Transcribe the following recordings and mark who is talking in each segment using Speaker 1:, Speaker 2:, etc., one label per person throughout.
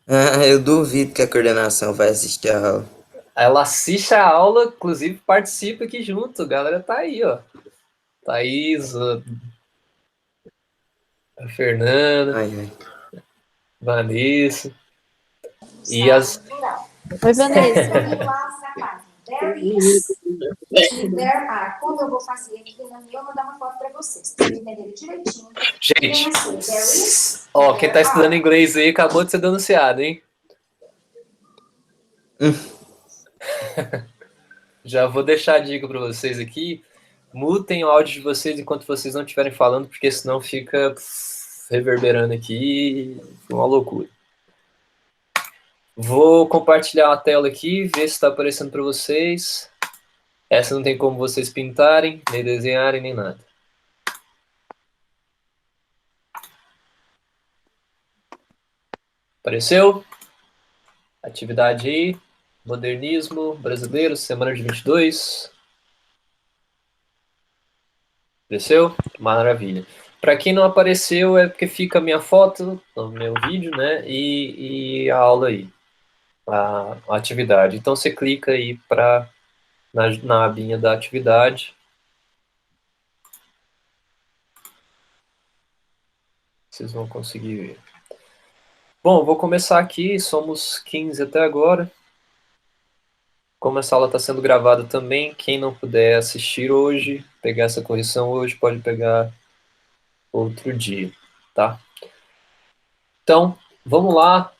Speaker 1: Ah, eu duvido que a coordenação vai assistir a aula.
Speaker 2: Ela assiste a aula, inclusive participa aqui junto. A galera tá aí, ó. Thaís, a Fernanda,
Speaker 1: Ai, ai.
Speaker 2: Vanessa. E as.
Speaker 3: Oi, Vanessa. There is e there are. Como eu vou fazer aqui na minha, eu vou dar uma foto para vocês, para vocês entenderem direitinho.
Speaker 2: Gente,
Speaker 3: There is,
Speaker 2: ó, quem tá
Speaker 3: there
Speaker 2: estudando
Speaker 3: are.
Speaker 2: inglês aí acabou de ser denunciado, hein? Já vou deixar a dica para vocês aqui. Mutem o áudio de vocês enquanto vocês não estiverem falando, porque senão fica reverberando aqui. Uma loucura. Vou compartilhar a tela aqui, ver se está aparecendo para vocês. Essa não tem como vocês pintarem, nem desenharem, nem nada. Apareceu? Atividade aí. Modernismo brasileiro, semana de 22. Apareceu? Maravilha. Para quem não apareceu, é porque fica a minha foto no meu vídeo, né? E a aula aí, a atividade. Então você clica aí na abinha da atividade. Vocês vão conseguir ver. Bom, vou começar aqui. Somos 15 até agora. Como essa aula está sendo gravada também, quem não puder assistir hoje, pegar essa correção hoje, pode pegar outro dia, tá? Então, vamos lá.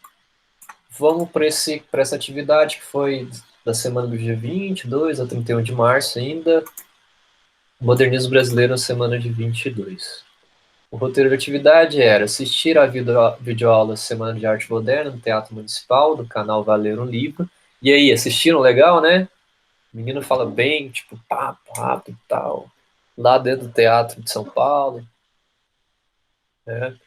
Speaker 2: Vamos para essa atividade que foi da semana do dia 22 a 31 de março ainda. Modernismo brasileiro na semana de 22. O roteiro de atividade era assistir a videoaula Semana de Arte Moderna no Teatro Municipal, do canal Valer um Livro. E aí, assistiram? Legal, né? O menino fala bem, tipo, papo rápido e tal. Lá dentro do Teatro de São Paulo, né?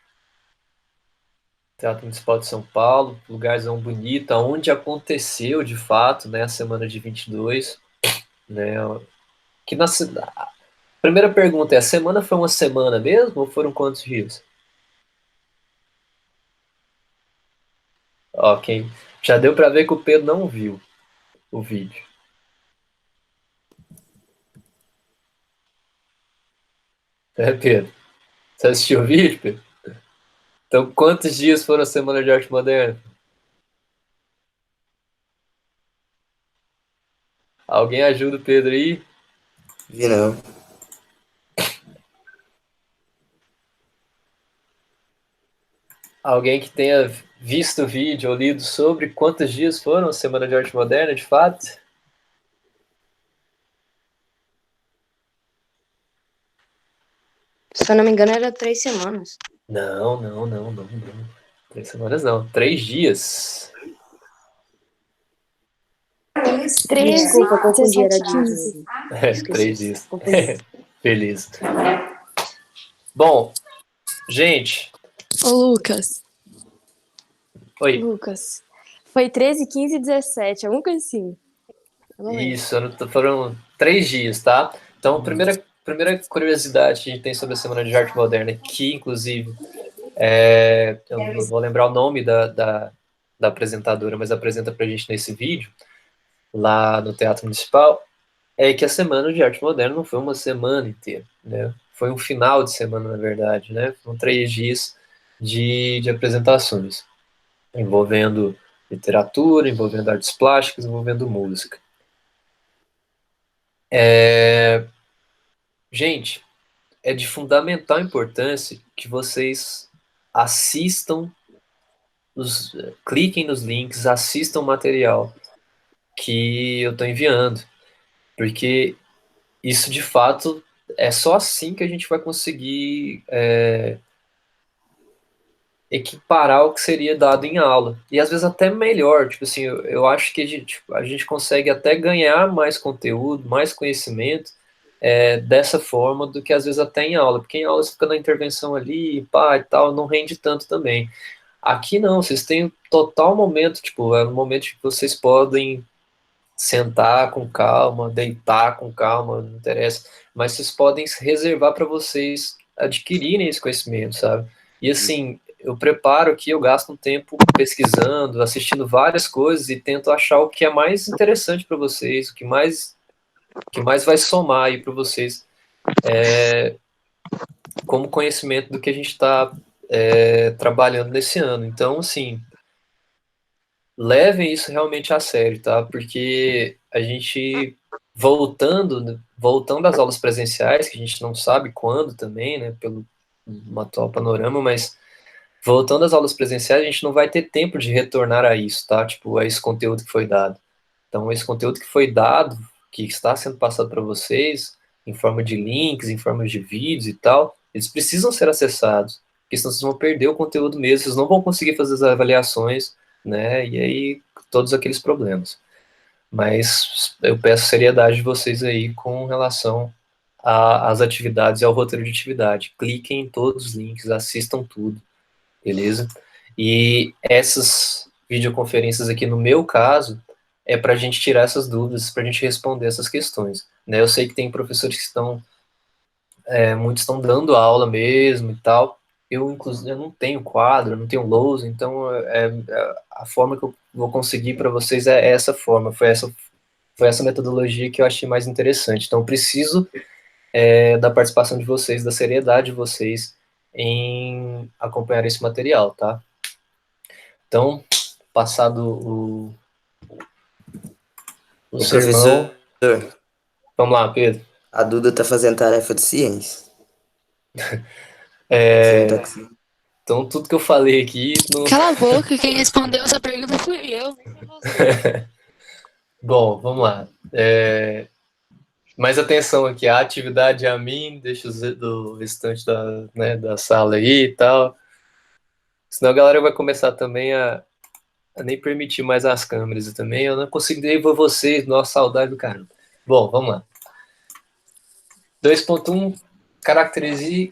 Speaker 2: Teatro Municipal de São Paulo, lugarzão bonito, onde aconteceu, de fato, né, a semana de 22, né? Que na primeira pergunta é, a semana foi uma semana mesmo ou foram quantos dias? Ok. Já deu para ver que o Pedro não viu o vídeo. É, Pedro? Você assistiu o vídeo, Pedro? Então, quantos dias foram a Semana de Arte Moderna? Alguém ajuda o Pedro aí?
Speaker 1: Vi não.
Speaker 2: Alguém que tenha visto o vídeo ou lido sobre quantos dias foram a Semana de Arte Moderna, de fato?
Speaker 4: Se eu não me engano, era 3 semanas.
Speaker 2: Não, não, não, não, não. 3 semanas não. 3 dias.
Speaker 3: 13,
Speaker 4: Desculpa, confundi, era
Speaker 3: 17,
Speaker 4: dias
Speaker 3: 15.
Speaker 4: mesmo.
Speaker 2: É,
Speaker 4: Esqueci.
Speaker 2: 3 dias.
Speaker 4: Confundi.
Speaker 2: Beleza. Bom, gente.
Speaker 5: Ô, Lucas.
Speaker 2: Oi.
Speaker 5: Lucas. Foi 13, 15 e 17, alguma coisa assim. Eu não lembro.
Speaker 2: Isso, foram 3 dias, tá? Então, a primeira curiosidade que a gente tem sobre a Semana de Arte Moderna, que, inclusive, eu não vou lembrar o nome da apresentadora, mas apresenta pra gente nesse vídeo, lá no Teatro Municipal, é que a Semana de Arte Moderna não foi uma semana inteira, né? Foi um final de semana, na verdade, né? Foram 3 dias de apresentações, envolvendo literatura, envolvendo artes plásticas, envolvendo música. Gente, é de fundamental importância que vocês assistam, cliquem nos links, assistam o material que eu estou enviando, porque isso de fato é só assim que a gente vai conseguir equiparar o que seria dado em aula. E às vezes até melhor, tipo assim, eu acho que a gente consegue até ganhar mais conteúdo, mais conhecimento dessa forma do que às vezes até em aula, porque em aula você fica na intervenção ali, pá, e tal, não rende tanto também. Aqui não, vocês têm total momento, tipo, é um momento que vocês podem sentar com calma, deitar com calma, não interessa, mas vocês podem reservar para vocês adquirirem esse conhecimento, sabe? E assim, eu preparo aqui, eu gasto um tempo pesquisando, assistindo várias coisas e tento achar o que é mais interessante para vocês, o que mais vai somar aí para vocês, como conhecimento do que a gente está trabalhando nesse ano. Então, assim, levem isso realmente a sério, tá? Porque a gente voltando às aulas presenciais, que a gente não sabe quando também, né, pelo atual panorama, mas voltando às aulas presenciais, a gente não vai ter tempo de retornar a isso, tá? Tipo, a esse conteúdo que foi dado. Então, esse conteúdo que foi dado, que está sendo passado para vocês, em forma de links, em forma de vídeos e tal, eles precisam ser acessados, porque senão vocês vão perder o conteúdo mesmo, vocês não vão conseguir fazer as avaliações, né? E aí, todos aqueles problemas. Mas eu peço seriedade de vocês aí com relação às atividades e ao roteiro de atividade. Cliquem em todos os links, assistam tudo, beleza? E essas videoconferências aqui, no meu caso, é para a gente tirar essas dúvidas, para a gente responder essas questões. Né? Eu sei que tem professores que estão, muitos estão dando aula mesmo e tal. Eu, inclusive, eu não tenho quadro, eu não tenho lousa, então a forma que eu vou conseguir para vocês é essa forma, foi essa metodologia que eu achei mais interessante. Então, preciso da participação de vocês, da seriedade de vocês em acompanhar esse material, tá? Então, passado o sermão.
Speaker 1: Professor,
Speaker 2: Vamos lá, Pedro.
Speaker 1: a Duda tá fazendo tarefa de ciência.
Speaker 2: É,
Speaker 1: Você não tá conseguindo.
Speaker 2: Então, tudo que eu falei aqui.
Speaker 5: Cala a boca, quem respondeu essa pergunta fui eu, nem foi você.
Speaker 2: Bom, vamos lá. Mais atenção aqui, a atividade é a mim, deixa do restante da sala aí e tal. Senão a galera vai começar também a nem permitir mais as câmeras e também. Eu não consigo ver vocês, nossa, saudade do caramba. Bom, vamos lá. 2.1.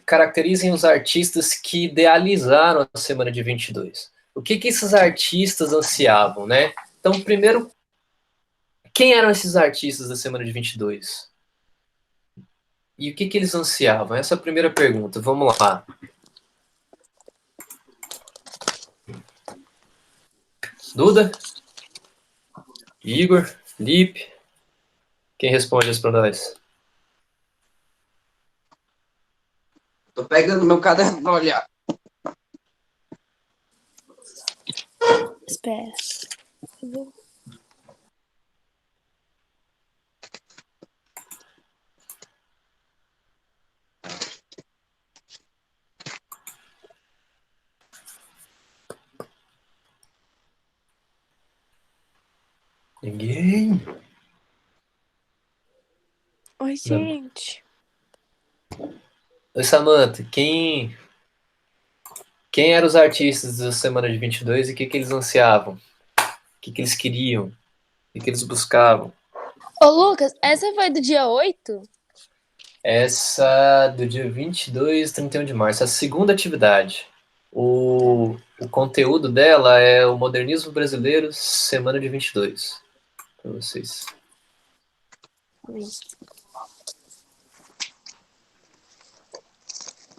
Speaker 2: Caracterizem os artistas que idealizaram a semana de 22. O que esses artistas ansiavam, né? Então, primeiro, quem eram esses artistas da semana de 22? E o que eles ansiavam? Essa é a primeira pergunta. Vamos lá. Duda? Igor? Felipe? Quem responde isso para nós?
Speaker 6: Tô pegando meu caderno pra olhar.
Speaker 5: Espera.
Speaker 2: Ninguém?
Speaker 5: Oi, gente.
Speaker 2: Oi, Samantha. Quem eram os artistas da semana de 22 e o que eles ansiavam? O que eles queriam? O que eles buscavam?
Speaker 5: Ô, Lucas, essa foi do dia 8?
Speaker 2: Essa do dia 22 e 31 de março, a segunda atividade. O conteúdo dela é o Modernismo Brasileiro, semana de 22. Para vocês.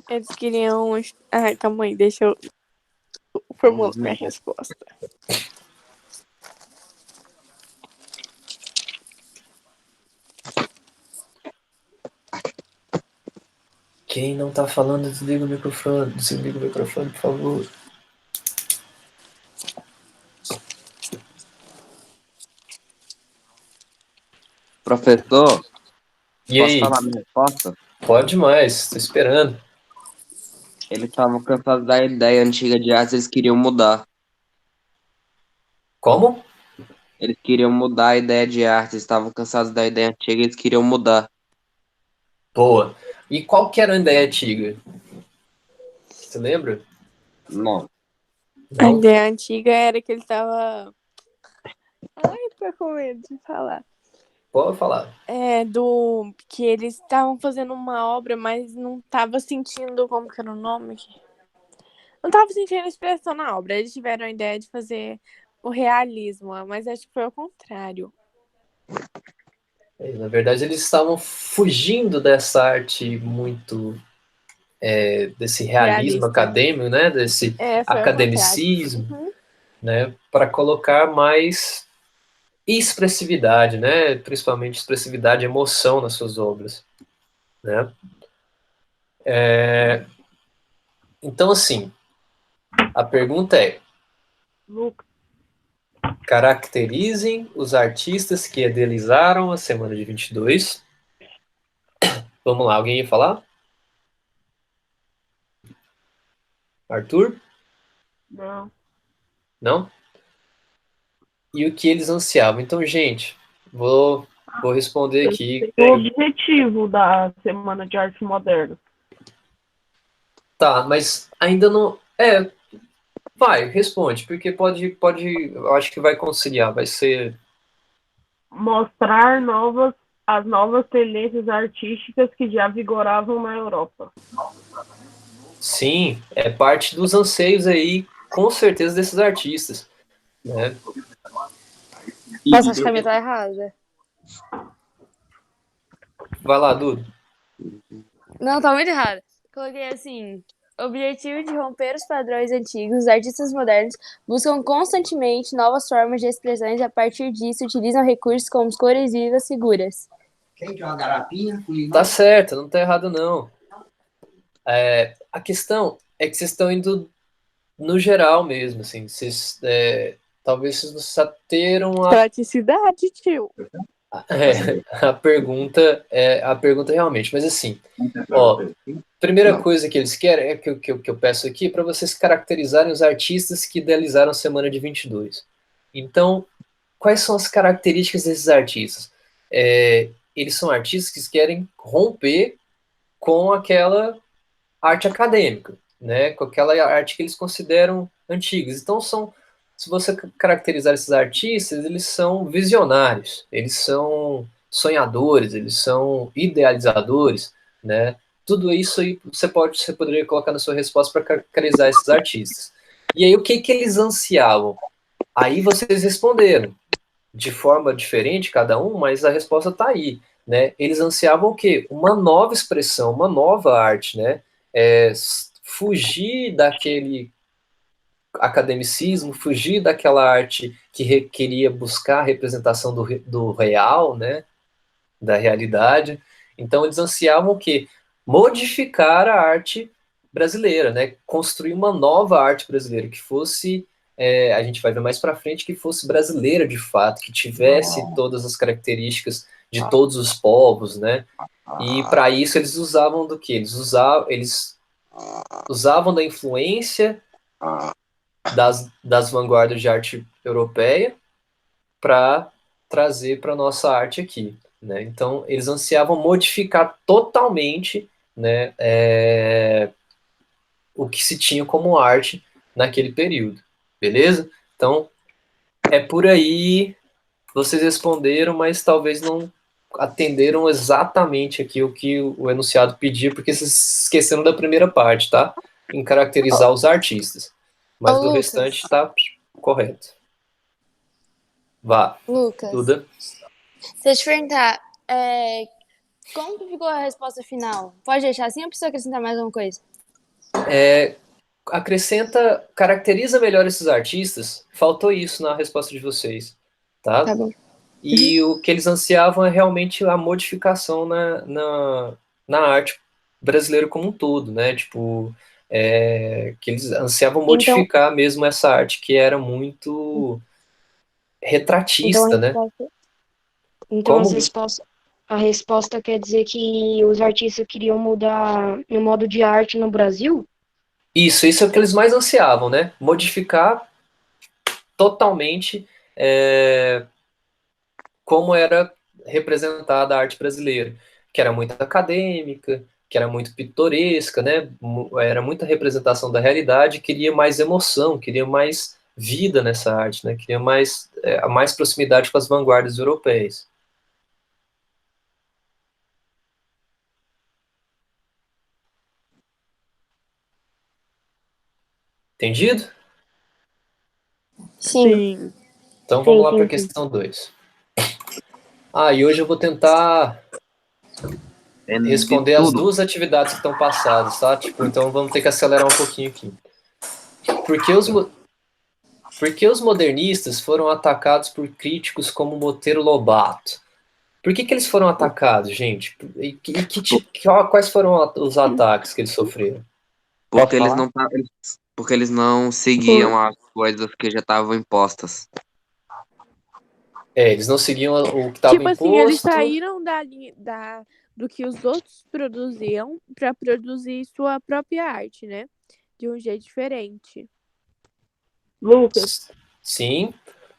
Speaker 5: Eles queriam... Ai, calma aí, deixa eu formular minha resposta.
Speaker 2: Quem não tá falando, desliga o microfone. Desliga o microfone, por favor.
Speaker 6: Professor,
Speaker 2: E
Speaker 6: posso
Speaker 2: aí?
Speaker 6: falar a minha resposta?
Speaker 2: Pode mais, tô esperando.
Speaker 6: Eles estavam cansados da ideia antiga de artes, eles queriam mudar.
Speaker 2: Como?
Speaker 6: Eles queriam mudar a ideia de artes, estavam cansados da ideia antiga, eles queriam mudar.
Speaker 2: Boa. E qual que era a ideia antiga? Você lembra?
Speaker 6: Não.
Speaker 5: A
Speaker 2: Não?
Speaker 5: ideia antiga era que ele tava... Ai, tô com medo de falar.
Speaker 2: Pode falar.
Speaker 5: Que eles estavam fazendo uma obra, mas não tava sentindo... Como que era o nome? Não tava sentindo expressão na obra. Eles tiveram a ideia de fazer o realismo, mas acho que foi o contrário.
Speaker 2: Na verdade, eles estavam fugindo dessa arte muito desse realismo
Speaker 5: Realista.
Speaker 2: acadêmico, né, desse
Speaker 5: Foi uma frase.
Speaker 2: academicismo, né, para colocar mais expressividade, né, principalmente expressividade e emoção nas suas obras, né. Então, assim, a pergunta é:
Speaker 7: Lucas,
Speaker 2: caracterizem os artistas que idealizaram a Semana de 22. Vamos lá, alguém ia falar? Arthur?
Speaker 7: não.
Speaker 2: Não? E o que eles ansiavam? Então, gente, vou responder aqui.
Speaker 7: O objetivo da Semana de Arte Moderna.
Speaker 2: Tá, mas ainda não. Vai, responde, porque pode, eu acho que vai conciliar, vai ser.
Speaker 7: Mostrar as novas tendências artísticas que já vigoravam na Europa.
Speaker 2: Sim, é parte dos anseios aí, com certeza, desses artistas, né?
Speaker 4: Nossa, acho que a minha tá errada.
Speaker 2: Vai lá, Dudu.
Speaker 4: Não, tá muito errada. Coloquei assim: objetivo de romper os padrões antigos, os artistas modernos buscam constantemente novas formas de expressões e, a partir disso, utilizam recursos como cores vivas seguras.
Speaker 2: Tá certo, não tá errado, não. A questão é que vocês estão indo no geral mesmo, assim. Talvez vocês não sateram
Speaker 5: Praticidade, tio.
Speaker 2: a pergunta realmente, mas assim, ó, primeira coisa que eles querem é que eu peço aqui para vocês caracterizarem os artistas que idealizaram a Semana de 22. Então, quais são as características desses artistas? Eles são artistas que querem romper com aquela arte acadêmica, né? Com aquela arte que eles consideram antigas. Então, se você caracterizar esses artistas, eles são visionários, eles são sonhadores, eles são idealizadores, né? Tudo isso aí você poderia colocar na sua resposta para caracterizar esses artistas. E aí, o que eles ansiavam? Aí vocês responderam de forma diferente, cada um, mas a resposta está aí, né? Eles ansiavam o quê? Uma nova expressão, uma nova arte, né? Fugir daquele academicismo, fugir daquela arte que queria buscar a representação do real, né? Da realidade. Então eles ansiavam o quê? Modificar a arte brasileira, né? Construir uma nova arte brasileira que fosse, a gente vai ver mais para frente, que fosse brasileira de fato, que tivesse todas as características de todos os povos, né? E para isso eles usavam do que? Eles usavam da influência das vanguardas de arte europeia para trazer para nossa arte aqui, né? Então eles ansiavam modificar totalmente, né, o que se tinha como arte naquele período, beleza? Então é por aí, vocês responderam, mas talvez não atenderam exatamente aqui o que o enunciado pedia, porque vocês esqueceram da primeira parte, tá? Em caracterizar os artistas. Mas do
Speaker 4: Lucas.
Speaker 2: restante tá correto. Vá,
Speaker 4: Lucas,
Speaker 2: Duda.
Speaker 4: deixa eu te perguntar, como que ficou a resposta final? Pode deixar assim ou precisa acrescentar mais alguma coisa?
Speaker 2: Caracteriza melhor esses artistas. Faltou isso na resposta de vocês, tá?
Speaker 4: Tá bom.
Speaker 2: E o que eles ansiavam é realmente a modificação na arte brasileira como um todo, né? Tipo, que eles ansiavam modificar mesmo essa arte que era muito retratista, né?
Speaker 4: Então
Speaker 2: Como?
Speaker 4: a resposta quer dizer que os artistas queriam mudar o modo de arte no Brasil?
Speaker 2: Isso é o que eles mais ansiavam, né? Modificar totalmente como era representada a arte brasileira, que era muito acadêmica, que era muito pitoresca, né? Era muita representação da realidade, queria mais emoção, queria mais vida nessa arte, né? Queria mais proximidade com as vanguardas europeias. Entendido?
Speaker 5: Sim.
Speaker 2: Então vamos lá para a questão 2. E hoje eu vou tentar responder as duas atividades que estão passadas, tá? Tipo, então vamos ter que acelerar um pouquinho aqui. Por que os modernistas foram atacados por críticos como Monteiro Lobato? Por que eles foram atacados, gente? Quais foram os ataques que eles sofreram?
Speaker 6: Porque porque eles não seguiam as coisas que já estavam impostas.
Speaker 2: Eles não seguiam o que estava
Speaker 5: Tipo
Speaker 2: imposto.
Speaker 5: assim, eles saíram do que os outros produziam para produzir sua própria arte, né? De um jeito diferente.
Speaker 7: Lucas,
Speaker 2: Sim.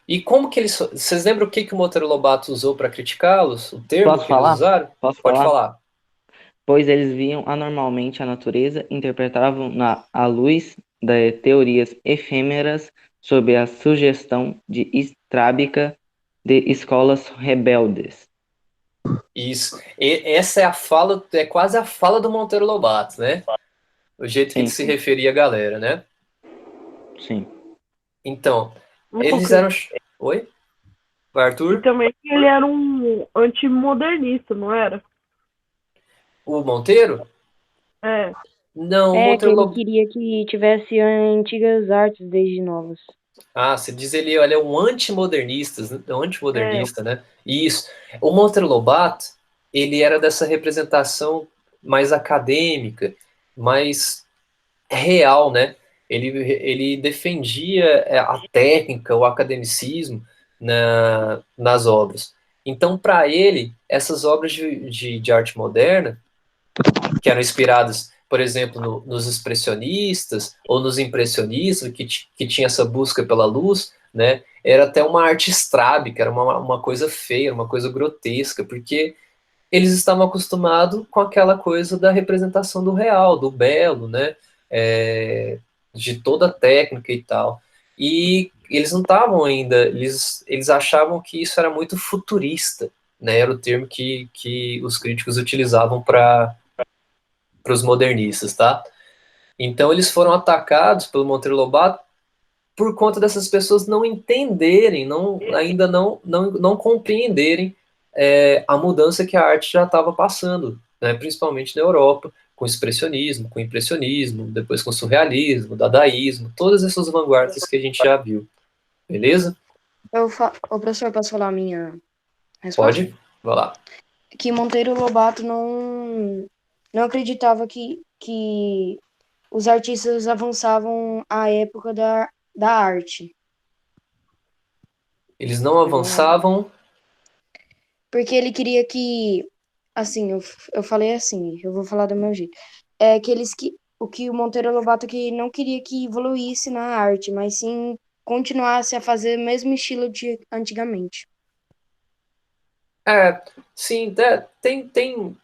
Speaker 2: E como que eles... Vocês lembram o que o Monteiro Lobato usou para criticá-los? O termo
Speaker 8: Posso
Speaker 2: que eles
Speaker 8: falar?
Speaker 2: usaram?
Speaker 8: Posso
Speaker 2: Pode
Speaker 8: falar?
Speaker 2: falar.
Speaker 8: Pois eles viam anormalmente a natureza, interpretavam à luz de teorias efêmeras sob a sugestão de estrábica de escolas rebeldes.
Speaker 2: Isso. Essa é a fala, é quase a fala do Monteiro Lobato, né? O jeito que ele se referia à galera, né?
Speaker 8: Sim.
Speaker 2: Então,
Speaker 7: Lucas.
Speaker 2: eles eram... Oi? Vai, Arthur?
Speaker 7: E também ele era um antimodernista, não era?
Speaker 2: O Monteiro?
Speaker 7: É.
Speaker 2: Não, o
Speaker 9: É, que
Speaker 2: Monteiro
Speaker 9: ele
Speaker 2: Lobato...
Speaker 9: queria que tivesse antigas artes desde novas.
Speaker 2: Ah, você diz ele é um antimodernista, né? Isso. O Monteiro Lobato, ele era dessa representação mais acadêmica, mais real, né? Ele defendia a técnica, o academicismo nas obras. Então, para ele, essas obras de arte moderna, que eram inspiradas, por exemplo, nos expressionistas ou nos impressionistas, que tinha essa busca pela luz, né? Era até uma arte estrábica, era uma coisa feia, uma coisa grotesca, porque eles estavam acostumados com aquela coisa da representação do real, do belo, né? De toda a técnica e tal. E eles não estavam ainda, eles achavam que isso era muito futurista, né? Era o termo que os críticos utilizavam para os modernistas, tá? Então eles foram atacados pelo Monteiro Lobato por conta dessas pessoas não entenderem, ainda não compreenderem a mudança que a arte já estava passando, né? Principalmente na Europa, com o expressionismo, com o impressionismo, depois com o surrealismo, o dadaísmo, todas essas vanguardas que a gente já viu. Beleza?
Speaker 9: Ô, professor, posso falar a minha resposta?
Speaker 2: Pode? Vai lá.
Speaker 9: Que Monteiro Lobato não acreditava que os artistas avançavam à época da arte.
Speaker 2: Eles não avançavam...
Speaker 9: Porque ele queria que... Assim, eu falei assim, eu vou falar do meu jeito. O que o Monteiro Lobato que não queria que evoluísse na arte, mas sim continuasse a fazer o mesmo estilo de antigamente.
Speaker 2: Sim,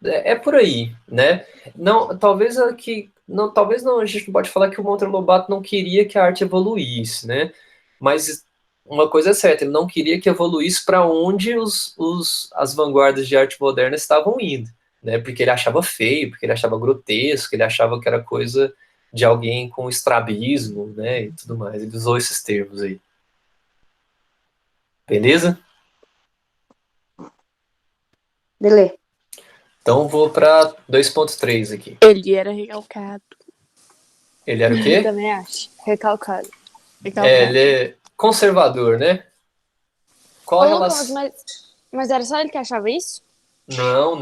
Speaker 2: é por aí, né? Não, talvez talvez não, a gente não pode falar que o Monteiro Lobato não queria que a arte evoluísse, né? Mas uma coisa é certa, ele não queria que evoluísse para onde as vanguardas de arte moderna estavam indo, né? Porque ele achava feio, porque ele achava grotesco, ele achava que era coisa de alguém com estrabismo, né? E tudo mais. Ele usou esses termos aí. Beleza?
Speaker 9: Beleza.
Speaker 2: Então vou para 2.3 aqui.
Speaker 5: Ele era recalcado.
Speaker 2: Ele era o quê?
Speaker 4: Também acho. Recalcado.
Speaker 2: Ele é conservador, né? Qual a
Speaker 4: Ô, Lucas,
Speaker 2: relação?
Speaker 4: mas era só ele que achava isso?
Speaker 2: Não.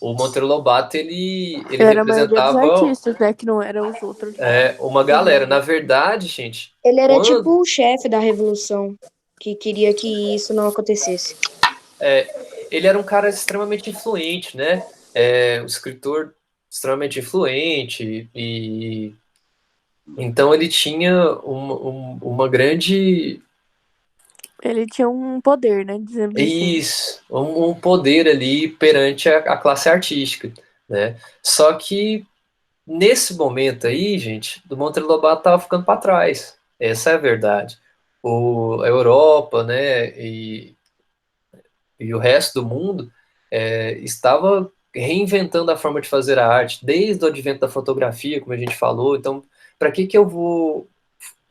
Speaker 2: O Monteiro Lobato, ele
Speaker 5: Era a maioria dos
Speaker 2: representava
Speaker 5: artistas, né? Que não eram os outros.
Speaker 2: uma galera. Na verdade, gente...
Speaker 9: Ele era tipo o chefe da revolução, que queria que isso não acontecesse.
Speaker 2: Ele era um cara extremamente influente, né? Um escritor extremamente influente e... Então ele tinha uma grande...
Speaker 5: Ele tinha um poder, né? Dizendo assim.
Speaker 2: Isso, um poder ali perante a classe artística, né? Só que nesse momento aí, gente, do Monteiro Lobato estava ficando para trás. Essa é a verdade. A Europa, né, e o resto do mundo estava reinventando a forma de fazer a arte, desde o advento da fotografia, como a gente falou. Então, para que eu vou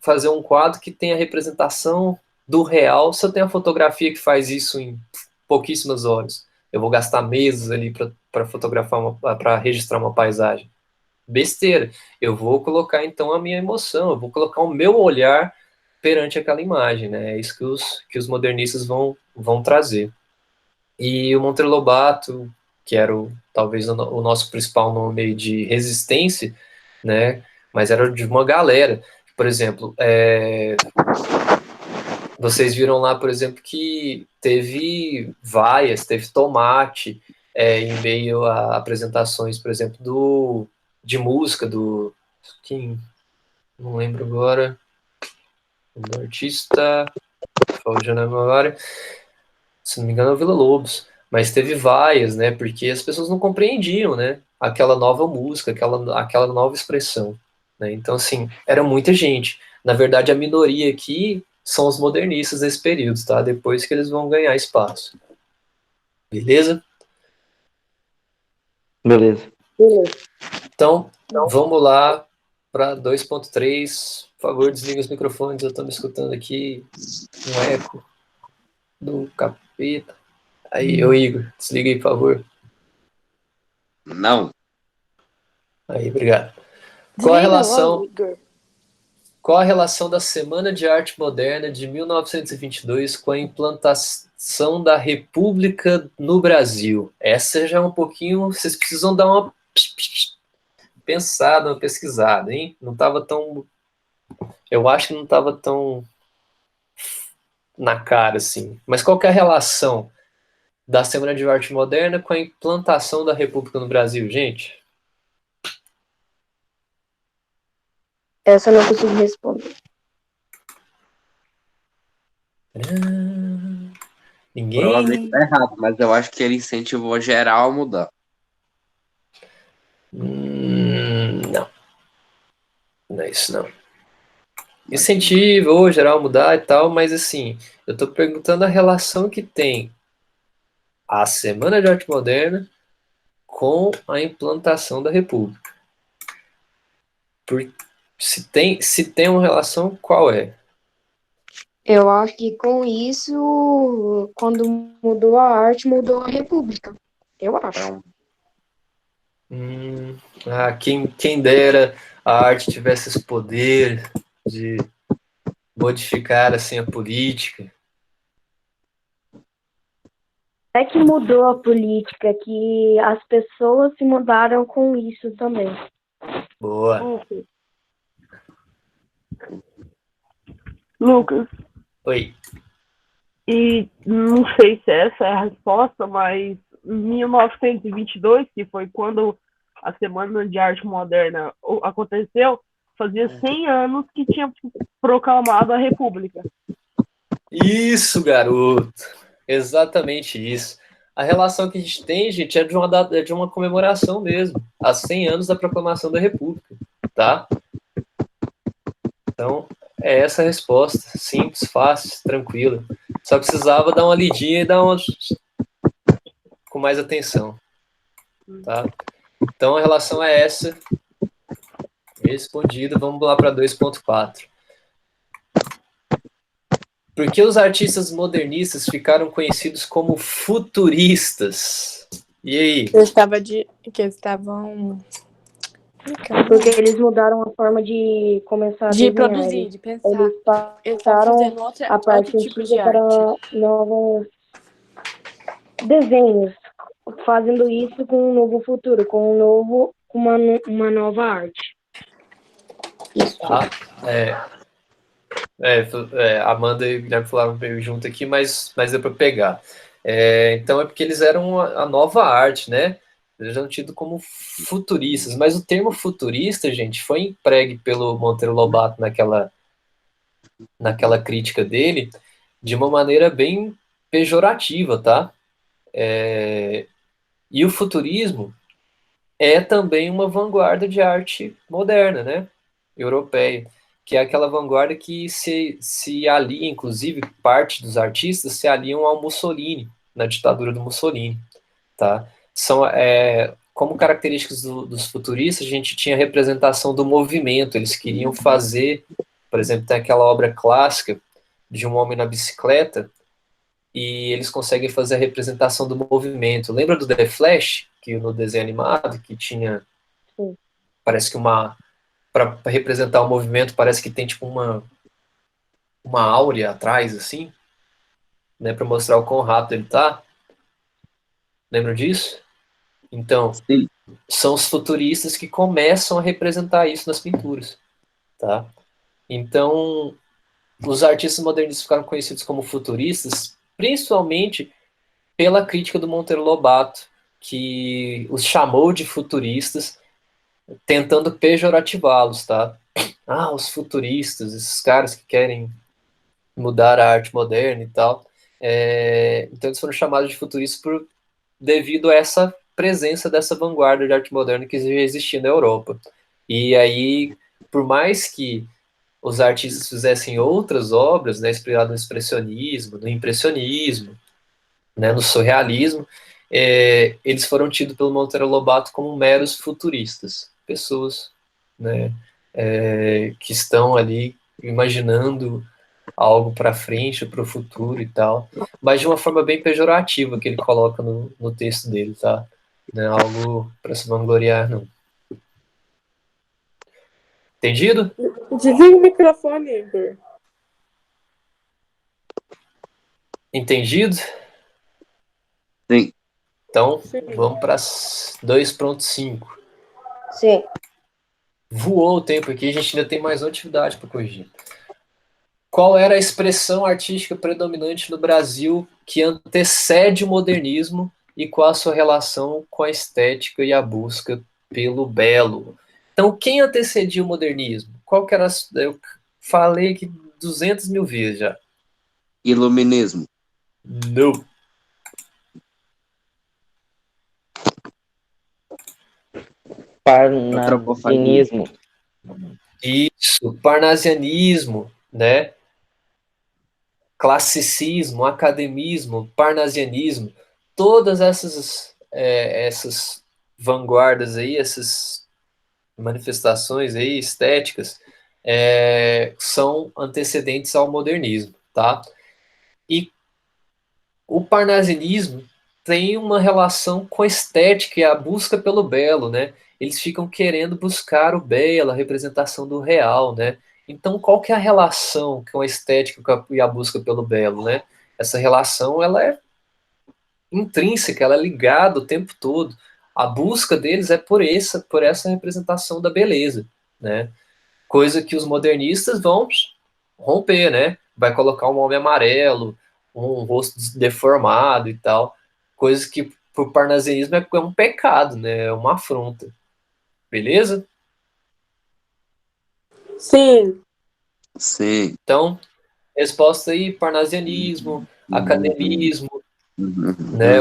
Speaker 2: fazer um quadro que tenha representação do real se eu tenho a fotografia que faz isso em pouquíssimas horas, eu vou gastar meses ali para fotografar, para registrar uma paisagem. Besteira. Eu vou colocar, então, a minha emoção, eu vou colocar o meu olhar perante aquela imagem, né? É isso que os modernistas vão trazer. E o Monteiro Lobato, que era talvez o nosso principal nome aí de resistência, né? Mas era de uma galera. Por exemplo, vocês viram lá, por exemplo, que teve vaias, teve tomate em meio a apresentações, por exemplo, de música quem não lembro agora, do artista, fugindo agora, se não me engano é o Villa-Lobos, mas teve vaias, né, porque as pessoas não compreendiam, né, aquela nova música, aquela nova expressão, né, então, assim, era muita gente. Na verdade, a minoria aqui são os modernistas desse período, tá, depois que eles vão ganhar espaço. Beleza?
Speaker 8: Beleza.
Speaker 2: Então, vamos lá para 2.3. Por favor, desliga os microfones, eu estou me escutando aqui um eco do capeta. Aí, Igor, desliga aí, por favor.
Speaker 6: Não.
Speaker 2: Aí, obrigado. Qual a relação da Semana de Arte Moderna de 1922 com a implantação da República no Brasil? Essa já é um pouquinho... Vocês precisam dar uma pensada, uma pesquisada, hein? Não estava tão... Eu acho que não estava tão na cara, assim. Mas qual que é a relação da Semana de Arte Moderna com a implantação da República no Brasil, gente?
Speaker 9: Essa eu não consigo responder.
Speaker 2: Ninguém?
Speaker 6: Provavelmente tá errado, mas eu acho que ele incentivou geral a mudar.
Speaker 2: Não. Não é isso, não. Incentivou geral a mudar e tal, mas assim, eu tô perguntando a relação que tem a Semana de Arte Moderna com a implantação da República. Se tem uma relação, qual é?
Speaker 9: Eu acho que com isso, quando mudou a arte, mudou a república. Eu acho.
Speaker 2: Quem dera a arte tivesse esse poder de modificar assim a política.
Speaker 9: É que mudou a política, que as pessoas se mudaram com isso também.
Speaker 2: Boa.
Speaker 7: Lucas,
Speaker 2: Oi.
Speaker 7: e não sei se essa é a resposta, mas em 1922, que foi quando a Semana de Arte Moderna aconteceu, fazia 100 anos que tinha proclamado a República.
Speaker 2: Isso, garoto. Exatamente isso. A relação que a gente tem, gente, é de uma comemoração mesmo. Há 100 anos da proclamação da República, tá? Então, é essa a resposta. Simples, fácil, tranquila. Só precisava dar uma lidinha e dar uma... com mais atenção. Tá? Então, a relação é essa. Respondida. Vamos lá para 2.4. Por que os artistas modernistas ficaram conhecidos como futuristas? E aí?
Speaker 5: Que eles estavam...
Speaker 9: Porque eles mudaram a forma de começar a
Speaker 5: De
Speaker 9: desenhar.
Speaker 5: produzir, de pensar.
Speaker 9: Eles
Speaker 5: Eles estavam
Speaker 9: passaram
Speaker 5: fazendo
Speaker 9: a parte
Speaker 5: outro tipo de
Speaker 9: antiga para
Speaker 5: arte.
Speaker 9: novos desenhos, fazendo isso com um novo futuro, com uma nova arte. Isso.
Speaker 2: Tá? Amanda e o Guilherme falaram meio junto aqui, mas deu para pegar. Então é porque eles eram a nova arte, né? Eles eram tidos como futuristas, mas o termo futurista, gente, foi empregue pelo Monteiro Lobato naquela crítica dele de uma maneira bem pejorativa, tá? E o futurismo é também uma vanguarda de arte moderna, né? Europeia, que é aquela vanguarda que se alia, inclusive, parte dos artistas se aliam ao Mussolini, na ditadura do Mussolini, tá? Como características dos futuristas, a gente tinha a representação do movimento, eles queriam fazer, por exemplo, tem aquela obra clássica de um homem na bicicleta, e eles conseguem fazer a representação do movimento. Lembra do The Flash, que no desenho animado, que tinha, parece que para representar o movimento, parece que tem tipo uma áurea atrás, assim, né, para mostrar o quão rápido ele tá. Lembram disso? Então,
Speaker 6: Sim.
Speaker 2: são os futuristas que começam a representar isso nas pinturas, tá? Então, os artistas modernistas ficaram conhecidos como futuristas, principalmente pela crítica do Monteiro Lobato, que os chamou de futuristas, tentando pejorativá-los, tá? Ah, os futuristas, esses caras que querem mudar a arte moderna e tal. Então eles foram chamados de futuristas devido a essa presença dessa vanguarda de arte moderna que já existia na Europa. E aí, por mais que os artistas fizessem outras obras, né, inspiradas no expressionismo, no impressionismo, né, no surrealismo, eles foram tidos pelo Monteiro Lobato como meros futuristas, pessoas, né, que estão ali imaginando algo para frente, para o futuro e tal, mas de uma forma bem pejorativa que ele coloca no texto dele, tá? Não é algo para se vangloriar, não. Entendido?
Speaker 5: Desliga o microfone, Igor.
Speaker 2: Entendido?
Speaker 6: Sim.
Speaker 2: Então,
Speaker 5: Sim.
Speaker 2: vamos para 2.5.
Speaker 9: Sim.
Speaker 2: Voou o tempo aqui, a gente ainda tem mais uma atividade para corrigir. Qual era a expressão artística predominante no Brasil que antecede o modernismo e qual a sua relação com a estética e a busca pelo belo? Então, quem antecedia o modernismo? Qual que era? Eu falei aqui 200 mil vezes já.
Speaker 6: Iluminismo.
Speaker 2: Não.
Speaker 8: Parnasianismo.
Speaker 2: Isso, parnasianismo, né? Classicismo, academismo, parnasianismo, todas essas vanguardas aí, essas manifestações aí estéticas são antecedentes ao modernismo, tá? E o parnasianismo tem uma relação com a estética e a busca pelo belo, né? Eles ficam querendo buscar o belo, a representação do real, né? Então, qual que é a relação com a estética e a busca pelo belo, né? Essa relação, ela é intrínseca, ela é ligada o tempo todo. A busca deles é por essa representação da beleza, né? Coisa que os modernistas vão romper, né? Vai colocar um homem amarelo, um rosto deformado e tal. Coisa que pro parnasianismo é um pecado, né? É uma afronta. Beleza?
Speaker 5: Sim.
Speaker 6: Sim.
Speaker 2: Então, resposta aí, parnasianismo, academismo, né?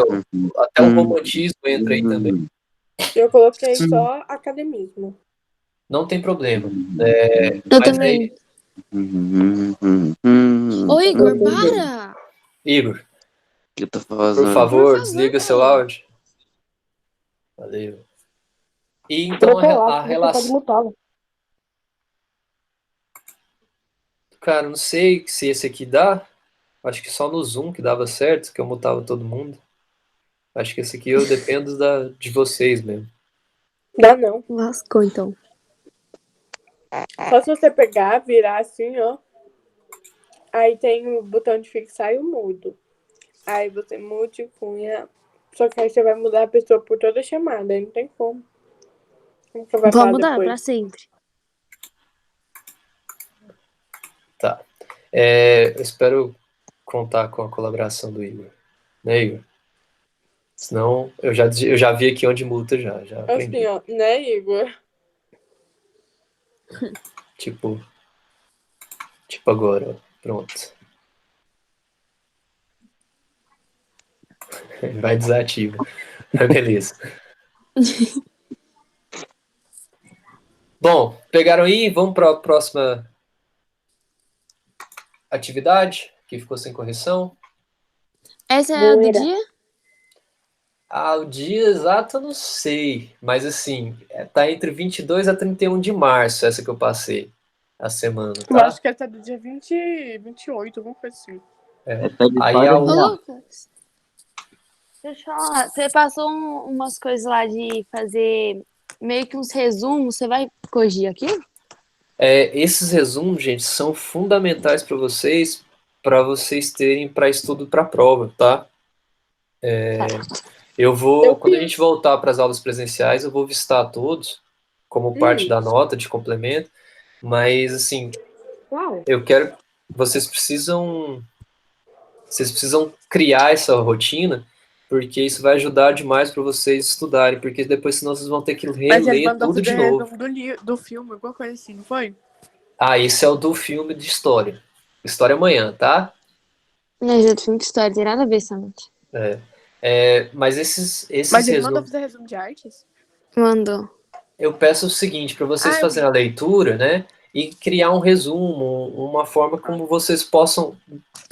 Speaker 2: Até o romantismo entra aí também.
Speaker 5: Eu coloquei só academismo.
Speaker 2: Não tem problema.
Speaker 4: Eu também. Ô, Igor, para!
Speaker 2: Igor,
Speaker 6: O que eu tô fazendo?
Speaker 2: por favor,
Speaker 4: Por
Speaker 2: desliga
Speaker 4: favor.
Speaker 2: seu áudio. Valeu. E então a
Speaker 7: Você pode
Speaker 2: relação.
Speaker 7: mutá-la.
Speaker 2: Cara, não sei se esse aqui dá. Acho que só no Zoom que dava certo, que eu mutava todo mundo. Acho que esse aqui eu dependo de vocês mesmo.
Speaker 5: Dá não.
Speaker 4: Lascou, então.
Speaker 5: Só se você pegar, virar assim, ó. Aí tem o botão de fixar e o mudo. Aí você mude e cunha. Só que aí você vai mudar a pessoa por toda a chamada. Aí não tem como. Como que vai
Speaker 4: Vou
Speaker 5: falar
Speaker 4: mudar
Speaker 5: depois?
Speaker 4: pra sempre.
Speaker 2: Tá. Eu espero contar com a colaboração do Igor. Né, Igor? Senão, eu já vi aqui onde multa já aprendi.
Speaker 5: Assim, ó. Né, Igor?
Speaker 2: Tipo agora, ó. Pronto. Vai desativa. Beleza. Bom, pegaram aí? Vamos para a próxima atividade, que ficou sem correção.
Speaker 4: Essa é a do
Speaker 5: Zoeira.
Speaker 4: dia?
Speaker 2: O dia exato eu não sei, mas assim, tá entre 22 a 31 de março, essa que eu passei a semana,
Speaker 5: Eu
Speaker 2: tá?
Speaker 5: acho que essa é do dia 28, alguma coisa assim.
Speaker 6: Essa de
Speaker 2: Aí
Speaker 6: história
Speaker 2: a
Speaker 6: é
Speaker 4: Ô,
Speaker 6: real.
Speaker 4: Lucas, deixa eu falar. Você passou umas coisas lá de fazer meio que uns resumos. Você vai corrigir aqui?
Speaker 2: Esses resumos, gente, são fundamentais para vocês terem para estudo para prova, tá? Quando a gente voltar para as aulas presenciais, eu vou visitar todos como parte da nota de complemento, mas assim, eu quero, vocês precisam criar essa rotina, porque isso vai ajudar demais para vocês estudarem, porque depois senão vocês vão ter que
Speaker 5: Mas ele
Speaker 2: reler
Speaker 5: mandou
Speaker 2: tudo de
Speaker 5: fazer
Speaker 2: novo.
Speaker 5: resumo do filme, alguma coisa assim, não foi?
Speaker 2: Ah, esse é o do filme de história. História amanhã, tá?
Speaker 4: Não, já filme de história, tem nada a ver, Samantha.
Speaker 2: Mas esses
Speaker 5: Mas ele mandou
Speaker 2: resumos,
Speaker 5: fazer resumo de artes?
Speaker 4: Mandou.
Speaker 2: eu peço o seguinte, para vocês
Speaker 5: Ah, eu
Speaker 2: fazerem a leitura, né, e criar um resumo, uma forma como vocês possam,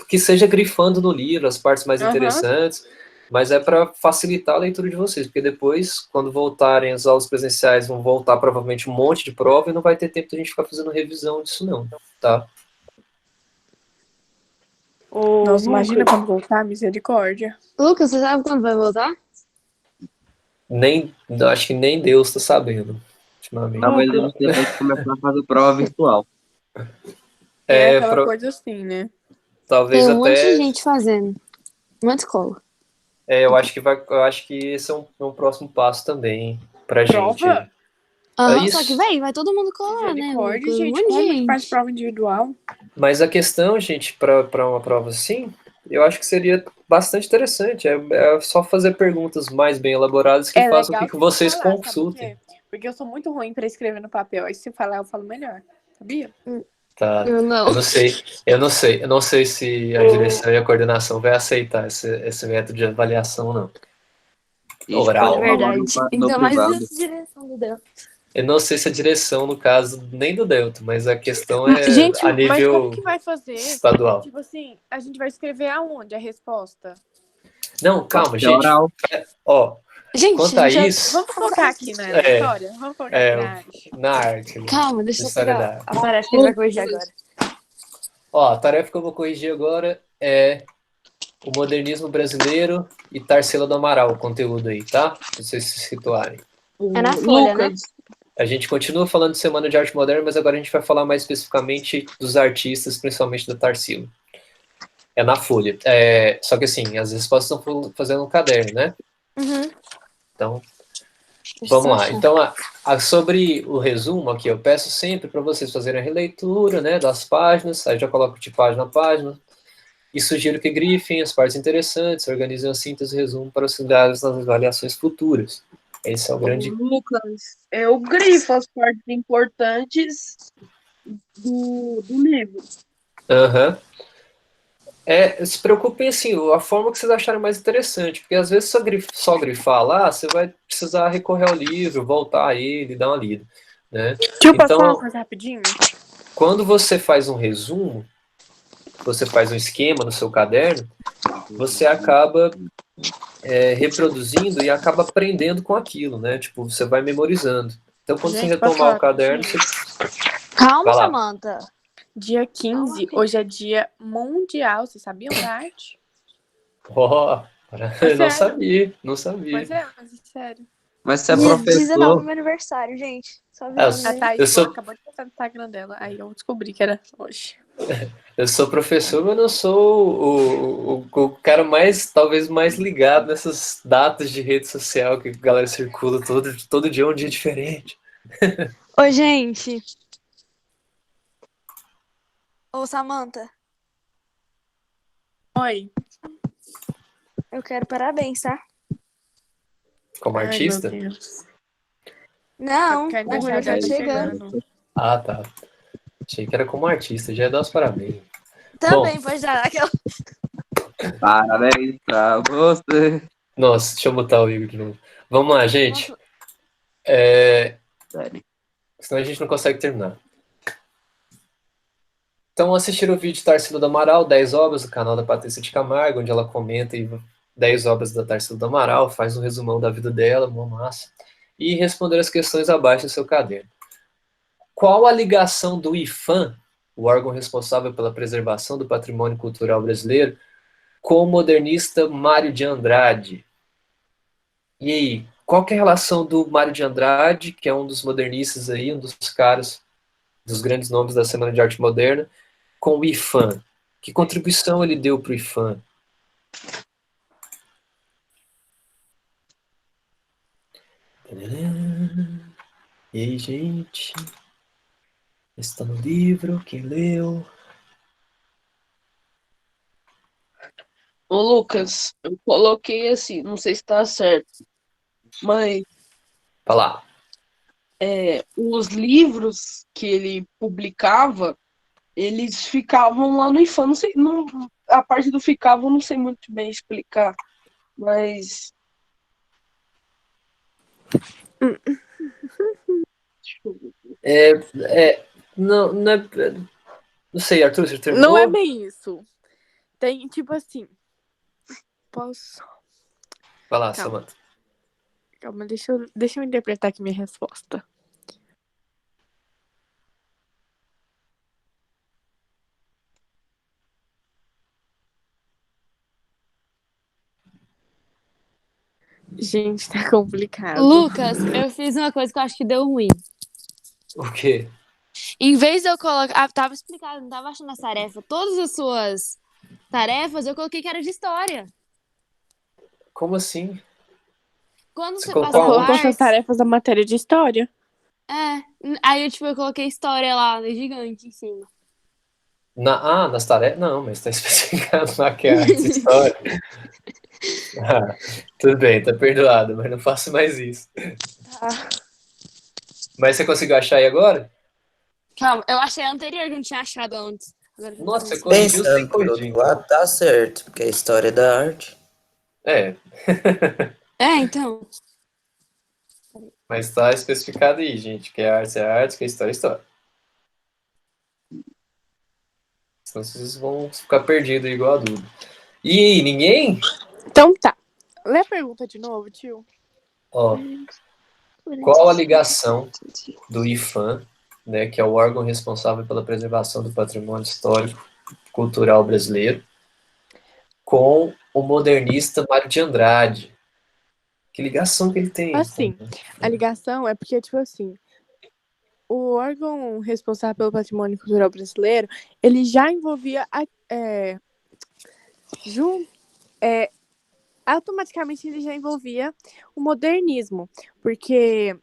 Speaker 2: que seja grifando no livro as partes mais
Speaker 5: Aham.
Speaker 2: interessantes, mas é para facilitar a leitura de vocês, porque depois, quando voltarem as aulas presenciais, vão voltar provavelmente um monte de prova e não vai ter tempo de a gente ficar fazendo revisão disso não, tá?
Speaker 5: Nossa, imagina quando voltar, misericórdia.
Speaker 4: Lucas, você sabe quando vai voltar?
Speaker 2: Acho que nem Deus está sabendo, ultimamente.
Speaker 6: Talvez a gente tenha que começar a fazer prova virtual.
Speaker 5: Aquela coisa assim, né?
Speaker 2: Talvez
Speaker 4: Tem um monte de
Speaker 2: até...
Speaker 4: gente fazendo. Uma escola.
Speaker 2: eu acho que esse é um próximo passo também pra gente.
Speaker 5: Prova?
Speaker 4: Aham,
Speaker 2: isso.
Speaker 4: só que, vai todo mundo colar, né?
Speaker 5: Misericórdia,
Speaker 4: Lucas? Um
Speaker 5: gente.
Speaker 4: monte de
Speaker 5: Como que
Speaker 4: gente.
Speaker 5: faz prova individual?
Speaker 2: Mas a questão, gente, para uma prova assim, eu acho que seria bastante interessante. É só fazer perguntas mais bem elaboradas que façam com que vocês
Speaker 5: falar,
Speaker 2: consultem.
Speaker 5: sabe por quê? Porque eu sou muito ruim pra escrever no papel. Aí se falar, eu falo melhor. Sabia?
Speaker 2: Tá.
Speaker 4: Eu não.
Speaker 2: Eu não sei se a direção e a coordenação vai aceitar esse método de avaliação, não. Oral.
Speaker 4: É verdade. Então, mas
Speaker 6: privado.
Speaker 4: essa direção do Deus.
Speaker 2: Eu não sei se a direção, no caso, nem do Delta, mas a questão é
Speaker 5: Gente,
Speaker 2: a
Speaker 5: mas
Speaker 2: nível
Speaker 5: como que vai fazer?
Speaker 2: estadual.
Speaker 5: Tipo assim, a gente vai escrever aonde a resposta?
Speaker 2: Não, calma,
Speaker 6: É
Speaker 2: gente.
Speaker 6: oral.
Speaker 2: Ó,
Speaker 4: Gente,
Speaker 2: quanto a
Speaker 4: já-
Speaker 2: isso,
Speaker 5: Vamos focar aqui na história? Vamos focar aqui na arte.
Speaker 2: na arte.
Speaker 4: Calma, deixa eu
Speaker 2: História
Speaker 4: pegar
Speaker 2: da arte.
Speaker 4: a tarefa que ele vai corrigir agora.
Speaker 2: Ó, a tarefa que eu vou corrigir agora é o modernismo brasileiro e Tarsila do Amaral, o conteúdo aí, tá? Pra vocês se situarem.
Speaker 4: É na folha, né?
Speaker 2: A gente continua falando de Semana de Arte Moderna, mas agora a gente vai falar mais especificamente dos artistas, principalmente da Tarsila. É na folha. Só que assim, as respostas estão fazendo um caderno, né?
Speaker 4: Uhum.
Speaker 2: Então, vamos lá. Então, sobre o resumo aqui, eu peço sempre para vocês fazerem a releitura, né, das páginas, aí já coloco de página a página, e sugiro que grifem as partes interessantes, organizem a síntese e resumo para auxiliá-los nas avaliações futuras. Esse é o grande...
Speaker 7: Lucas, eu grifo as partes importantes do livro.
Speaker 2: Aham. Se preocupem assim, a forma que vocês acharem mais interessante, porque às vezes só grifar lá, você vai precisar recorrer ao livro, voltar a ele, dar uma lida, né?
Speaker 5: Deixa eu passar uma coisa rapidinho.
Speaker 2: Quando você faz um resumo, você faz um esquema no seu caderno, você acaba reproduzindo e acaba aprendendo com aquilo, né? Tipo, você vai memorizando. Então, quando você retomar o caderno, você...
Speaker 4: Calma,
Speaker 2: Vai lá.
Speaker 4: Samantha.
Speaker 5: Dia 15, hoje é dia mundial. Vocês sabiam da arte?
Speaker 2: Não sabia.
Speaker 5: Pois é, mas é sério.
Speaker 6: Mas você é
Speaker 4: Dia 19 é
Speaker 6: professor.
Speaker 4: meu aniversário, gente. Só
Speaker 2: eu
Speaker 4: avisando,
Speaker 5: A
Speaker 4: né?
Speaker 5: Thaís acabou de postar no Instagram dela. Aí eu descobri que era hoje.
Speaker 2: Eu sou professor, mas não sou o cara talvez mais ligado nessas datas de rede social que a galera circula todo dia é um dia diferente.
Speaker 4: Ô, gente. Ô, Samantha.
Speaker 5: Oi.
Speaker 4: Eu quero parabéns, tá?
Speaker 2: Como
Speaker 5: Ai,
Speaker 2: artista?
Speaker 5: meu Deus.
Speaker 4: Não,
Speaker 5: Porque a
Speaker 4: o aniversário
Speaker 5: tá
Speaker 4: chegando.
Speaker 2: Ah, tá. Achei que era como artista, já ia dar os parabéns.
Speaker 4: Também pode dar aquela.
Speaker 6: Parabéns pra você.
Speaker 2: Nossa, deixa eu botar o Igor de novo. Vamos lá, gente. Senão a gente não consegue terminar. Então, assistir o vídeo de Tarsila do Amaral, 10 obras do canal da Patrícia de Camargo, onde ela comenta 10 obras da Tarsila do Amaral, faz um resumão da vida dela, uma massa, e responder as questões abaixo do seu caderno. Qual a ligação do IFAM o órgão responsável pela preservação do patrimônio cultural brasileiro, com o modernista Mário de Andrade. E aí, qual que é a relação do Mário de Andrade, que é um dos modernistas aí, um dos caras, dos grandes nomes da Semana de Arte Moderna, com o IFAM? Que contribuição ele deu para o IFAM? E aí, gente? Está no livro, quem leu?
Speaker 7: Ô, Lucas, eu coloquei assim, não sei se tá certo, mas
Speaker 2: Vai lá.
Speaker 7: os livros que ele publicava, eles ficavam lá no IFAM, não sei, não, a parte do ficavam, não sei muito bem explicar, mas
Speaker 2: Não, não, não sei, Arthur, você terminou?
Speaker 5: Não é bem isso. Tem, tipo assim. Posso.
Speaker 2: Vai lá,
Speaker 5: Calma.
Speaker 2: Samantha.
Speaker 5: Calma, deixa eu interpretar aqui minha resposta. Gente, tá complicado.
Speaker 4: Lucas, eu fiz uma coisa que eu acho que deu ruim.
Speaker 2: O quê?
Speaker 4: Em vez de eu colocar. Ah, tava explicado, não tava achando as tarefas. Todas as suas tarefas eu coloquei que era de história.
Speaker 2: Como assim?
Speaker 4: Quando
Speaker 2: Você
Speaker 4: você
Speaker 2: colocou
Speaker 4: passou
Speaker 5: Colocou suas
Speaker 4: artes.
Speaker 5: tarefas da matéria de história.
Speaker 4: Aí eu coloquei história lá, gigante em cima.
Speaker 2: Nas tarefas? Não, mas está especificado lá que é arte e história. Tudo bem, tá perdoado, mas não faço mais isso.
Speaker 5: Tá.
Speaker 2: Mas você conseguiu achar aí agora?
Speaker 4: Calma, eu achei a anterior que eu não tinha achado antes. Agora que eu
Speaker 2: Nossa, você
Speaker 4: tô
Speaker 2: conseguiu sem
Speaker 1: Pensando por
Speaker 2: corrigir,
Speaker 1: outro
Speaker 2: então.
Speaker 1: lado, tá certo, porque a história é da arte.
Speaker 2: É,
Speaker 4: então.
Speaker 2: mas tá especificado aí, gente, que a arte é arte, que a história é história. Senão vocês vão ficar perdidos igual a Duda. E ninguém?
Speaker 5: Então tá. Lê a pergunta de novo, tio.
Speaker 2: Ó, qual a ligação do IFAM, né, que é o órgão responsável pela preservação do patrimônio histórico cultural brasileiro, com o modernista Mário de Andrade? Que ligação que ele tem?
Speaker 5: Assim, a ligação é porque, tipo assim, o órgão responsável pelo patrimônio cultural brasileiro, ele já envolvia automaticamente ele já envolvia o modernismo, porque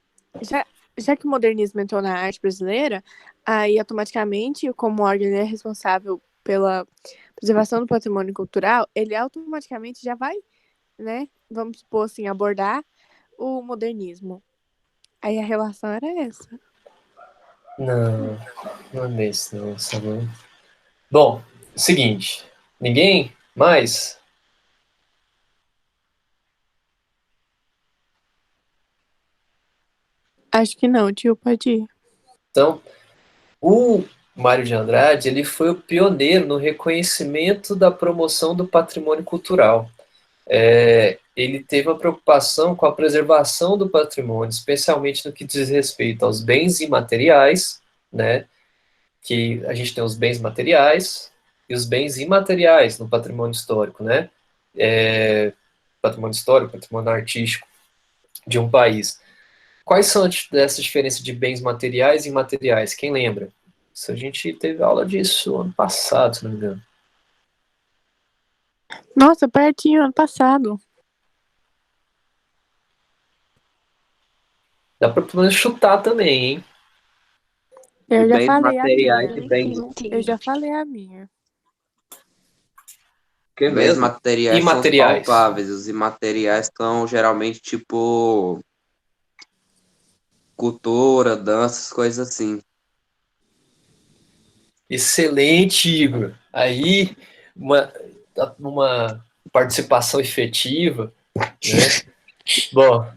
Speaker 5: já que o modernismo entrou na arte brasileira, aí automaticamente, como órgão ele é responsável pela preservação do patrimônio cultural, ele automaticamente já vai, né, vamos supor assim, abordar o modernismo. Aí a relação era essa.
Speaker 2: Não, não é mesmo, não, Samuel. Bom, seguinte, ninguém mais?
Speaker 5: Acho que não, tio, pode ir.
Speaker 2: Então, o Mário de Andrade, ele foi o pioneiro no reconhecimento da promoção do patrimônio cultural. Ele teve uma preocupação com a preservação do patrimônio, especialmente no que diz respeito aos bens imateriais, né? Que a gente tem os bens materiais e os bens imateriais no patrimônio histórico, né? Patrimônio histórico, patrimônio artístico de um país. Quais são essas diferenças de bens materiais e imateriais? Quem lembra? Isso a gente teve aula disso ano passado, se não me engano.
Speaker 5: Nossa, pertinho, ano passado.
Speaker 2: Dá para pelo menos chutar também, hein?
Speaker 5: Eu já
Speaker 6: Bens
Speaker 5: falei a
Speaker 6: materiais
Speaker 5: minha.
Speaker 6: e bens.
Speaker 5: Eu já falei a minha.
Speaker 2: Que
Speaker 6: Bens
Speaker 2: mesmo?
Speaker 6: materiais são os
Speaker 2: Imateriais.
Speaker 6: palpáveis, os imateriais são geralmente tipo cultura, danças, coisas assim.
Speaker 2: Excelente, Igor. Aí, uma participação efetiva, né? Bom,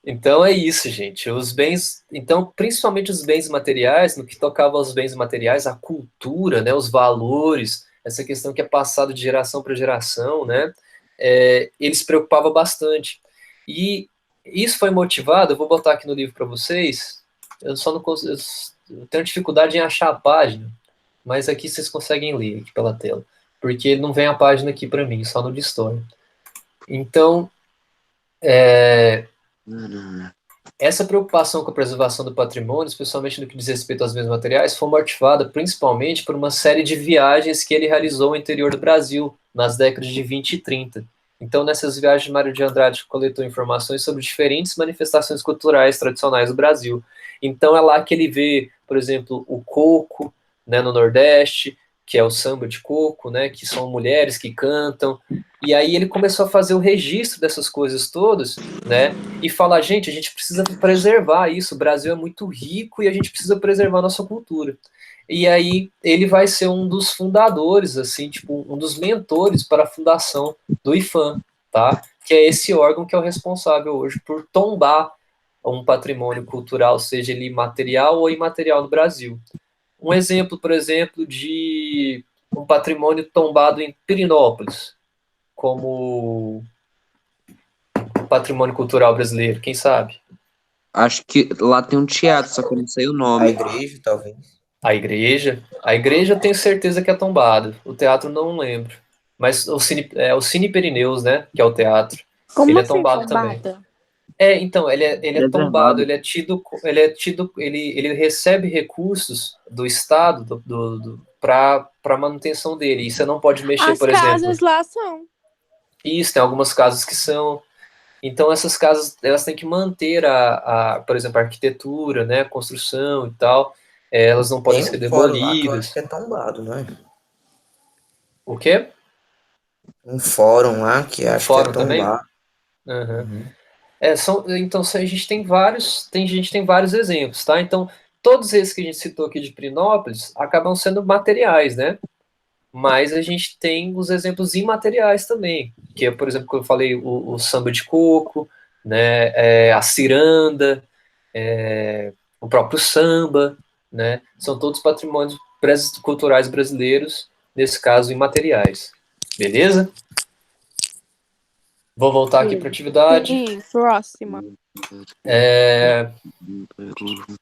Speaker 2: então é isso, gente. Os bens, então, principalmente os bens materiais, no que tocava aos bens materiais, a cultura, né, os valores, essa questão que é passado de geração para geração, né, eles se preocupavam bastante. E isso foi motivado, eu vou botar aqui no livro para vocês, eu eu tenho dificuldade em achar a página, mas aqui vocês conseguem ler aqui pela tela, porque não vem a página aqui para mim, só no de história. Então, essa preocupação com a preservação do patrimônio, especialmente no que diz respeito aos bens materiais, foi motivada principalmente por uma série de viagens que ele realizou ao interior do Brasil, nas décadas de 20 e 30. Então, nessas viagens, Mário de Andrade coletou informações sobre diferentes manifestações culturais tradicionais do Brasil. Então, é lá que ele vê, por exemplo, o coco, né, no Nordeste, que é o samba de coco, né, que são mulheres que cantam. E aí ele começou a fazer o registro dessas coisas todas, né, e falar, gente, a gente precisa preservar isso, o Brasil é muito rico e a gente precisa preservar a nossa cultura. E aí ele vai ser um dos fundadores, assim, tipo, um dos mentores para a fundação do IPHAN, tá? Que é esse órgão que é o responsável hoje por tombar um patrimônio cultural, seja ele material ou imaterial no Brasil. Um exemplo, por exemplo, de um patrimônio tombado em Pirinópolis, como patrimônio cultural brasileiro, quem sabe?
Speaker 6: Acho que lá tem um teatro, só que eu não sei o
Speaker 1: A
Speaker 6: nome.
Speaker 1: igreja, talvez.
Speaker 2: A igreja eu tenho certeza que é tombado, o teatro não lembro. Mas o Cine Perineus, né, que é o teatro,
Speaker 5: Como
Speaker 2: ele é
Speaker 5: assim,
Speaker 2: tombado também.
Speaker 5: tombada?
Speaker 2: Então, ele é tombado, ele recebe recursos do Estado para manutenção dele, e você não pode mexer,
Speaker 5: As
Speaker 2: por exemplo.
Speaker 5: casas lá são.
Speaker 2: Isso, tem algumas casas que são. Então, essas casas, elas têm que manter por exemplo, a arquitetura, né, a construção e tal. Elas não podem
Speaker 1: Tem
Speaker 2: ser
Speaker 1: um fórum lá que eu
Speaker 2: demolidas.
Speaker 1: acho que é tombado, não é?
Speaker 2: O quê?
Speaker 1: Um fórum lá que acho que é
Speaker 2: Fórum também?
Speaker 1: tombado.
Speaker 2: Aham.
Speaker 1: Uhum.
Speaker 2: Então, a gente tem vários exemplos, tá? Então, todos esses que a gente citou aqui de Pirinópolis acabam sendo materiais, né? Mas a gente tem os exemplos imateriais também, que é, por exemplo, que eu falei, o samba de coco, né, a ciranda, o próprio samba, né, são todos patrimônios culturais brasileiros, nesse caso, imateriais. Beleza? Vou voltar aqui para a atividade.
Speaker 5: Sim, próxima.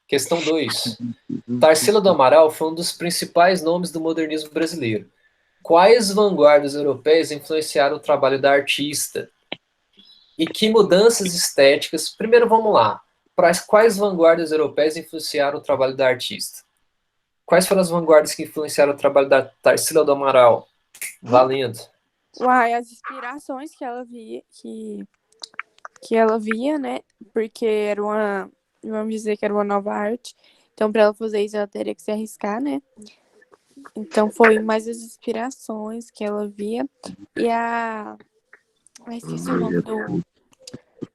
Speaker 2: Questão 2. Tarsila do Amaral foi um dos principais nomes do modernismo brasileiro. Quais vanguardas europeias influenciaram o trabalho da artista? E que mudanças estéticas... Primeiro, vamos lá. Quais vanguardas europeias influenciaram o trabalho da artista? Quais foram as vanguardas que influenciaram o trabalho da Tarsila do Amaral? Valendo.
Speaker 5: Uai, as inspirações que ela via, que ela via, né? Porque era vamos dizer que era uma nova arte. Então, para ela fazer isso, ela teria que se arriscar, né? Então, foi mais as inspirações que ela via. E esqueci o nome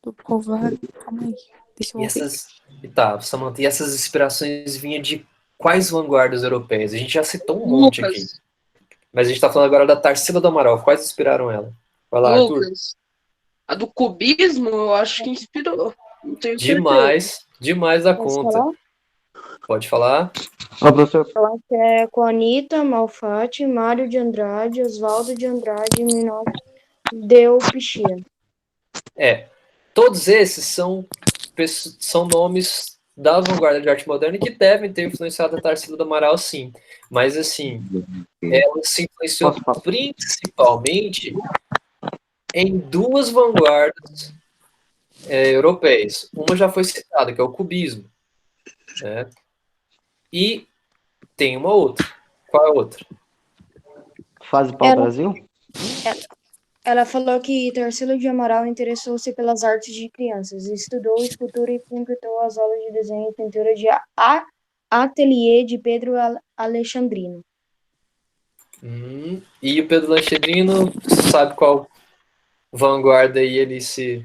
Speaker 5: do povo lá. Calma aí. Deixa eu ver.
Speaker 2: Samantha, e essas inspirações vinham de quais vanguardas europeias? A gente já citou um monte aqui.
Speaker 10: Lucas.
Speaker 2: Mas a gente está falando agora da Tarsila do Amaral. Quais inspiraram ela? Vai lá, Arthur.
Speaker 10: Lucas. A do cubismo, eu acho que inspirou. Não tenho certeza.
Speaker 2: Demais da
Speaker 9: Posso
Speaker 2: conta.
Speaker 9: falar?
Speaker 2: Pode falar?
Speaker 8: Ó, professor,
Speaker 9: Eu acho que é com Anitta Malfatti, Mário de Andrade, Oswaldo de Andrade e Minogue Del Pichia.
Speaker 2: Todos esses são nomes da vanguarda de arte moderna que devem ter influenciado a Tarsila do Amaral, sim. Mas, assim, ela se influenciou principalmente em duas vanguardas europeias. Uma já foi citada, que é o cubismo. Né? E tem uma outra. Qual é a outra?
Speaker 8: fase pau-brasil?
Speaker 9: Ela falou que Tarsila de Amaral interessou-se pelas artes de crianças, estudou escultura e completou as aulas de desenho e pintura de ateliê de Pedro Alexandrino.
Speaker 2: E o Pedro Alexandrino, sabe qual vanguarda aí ele se...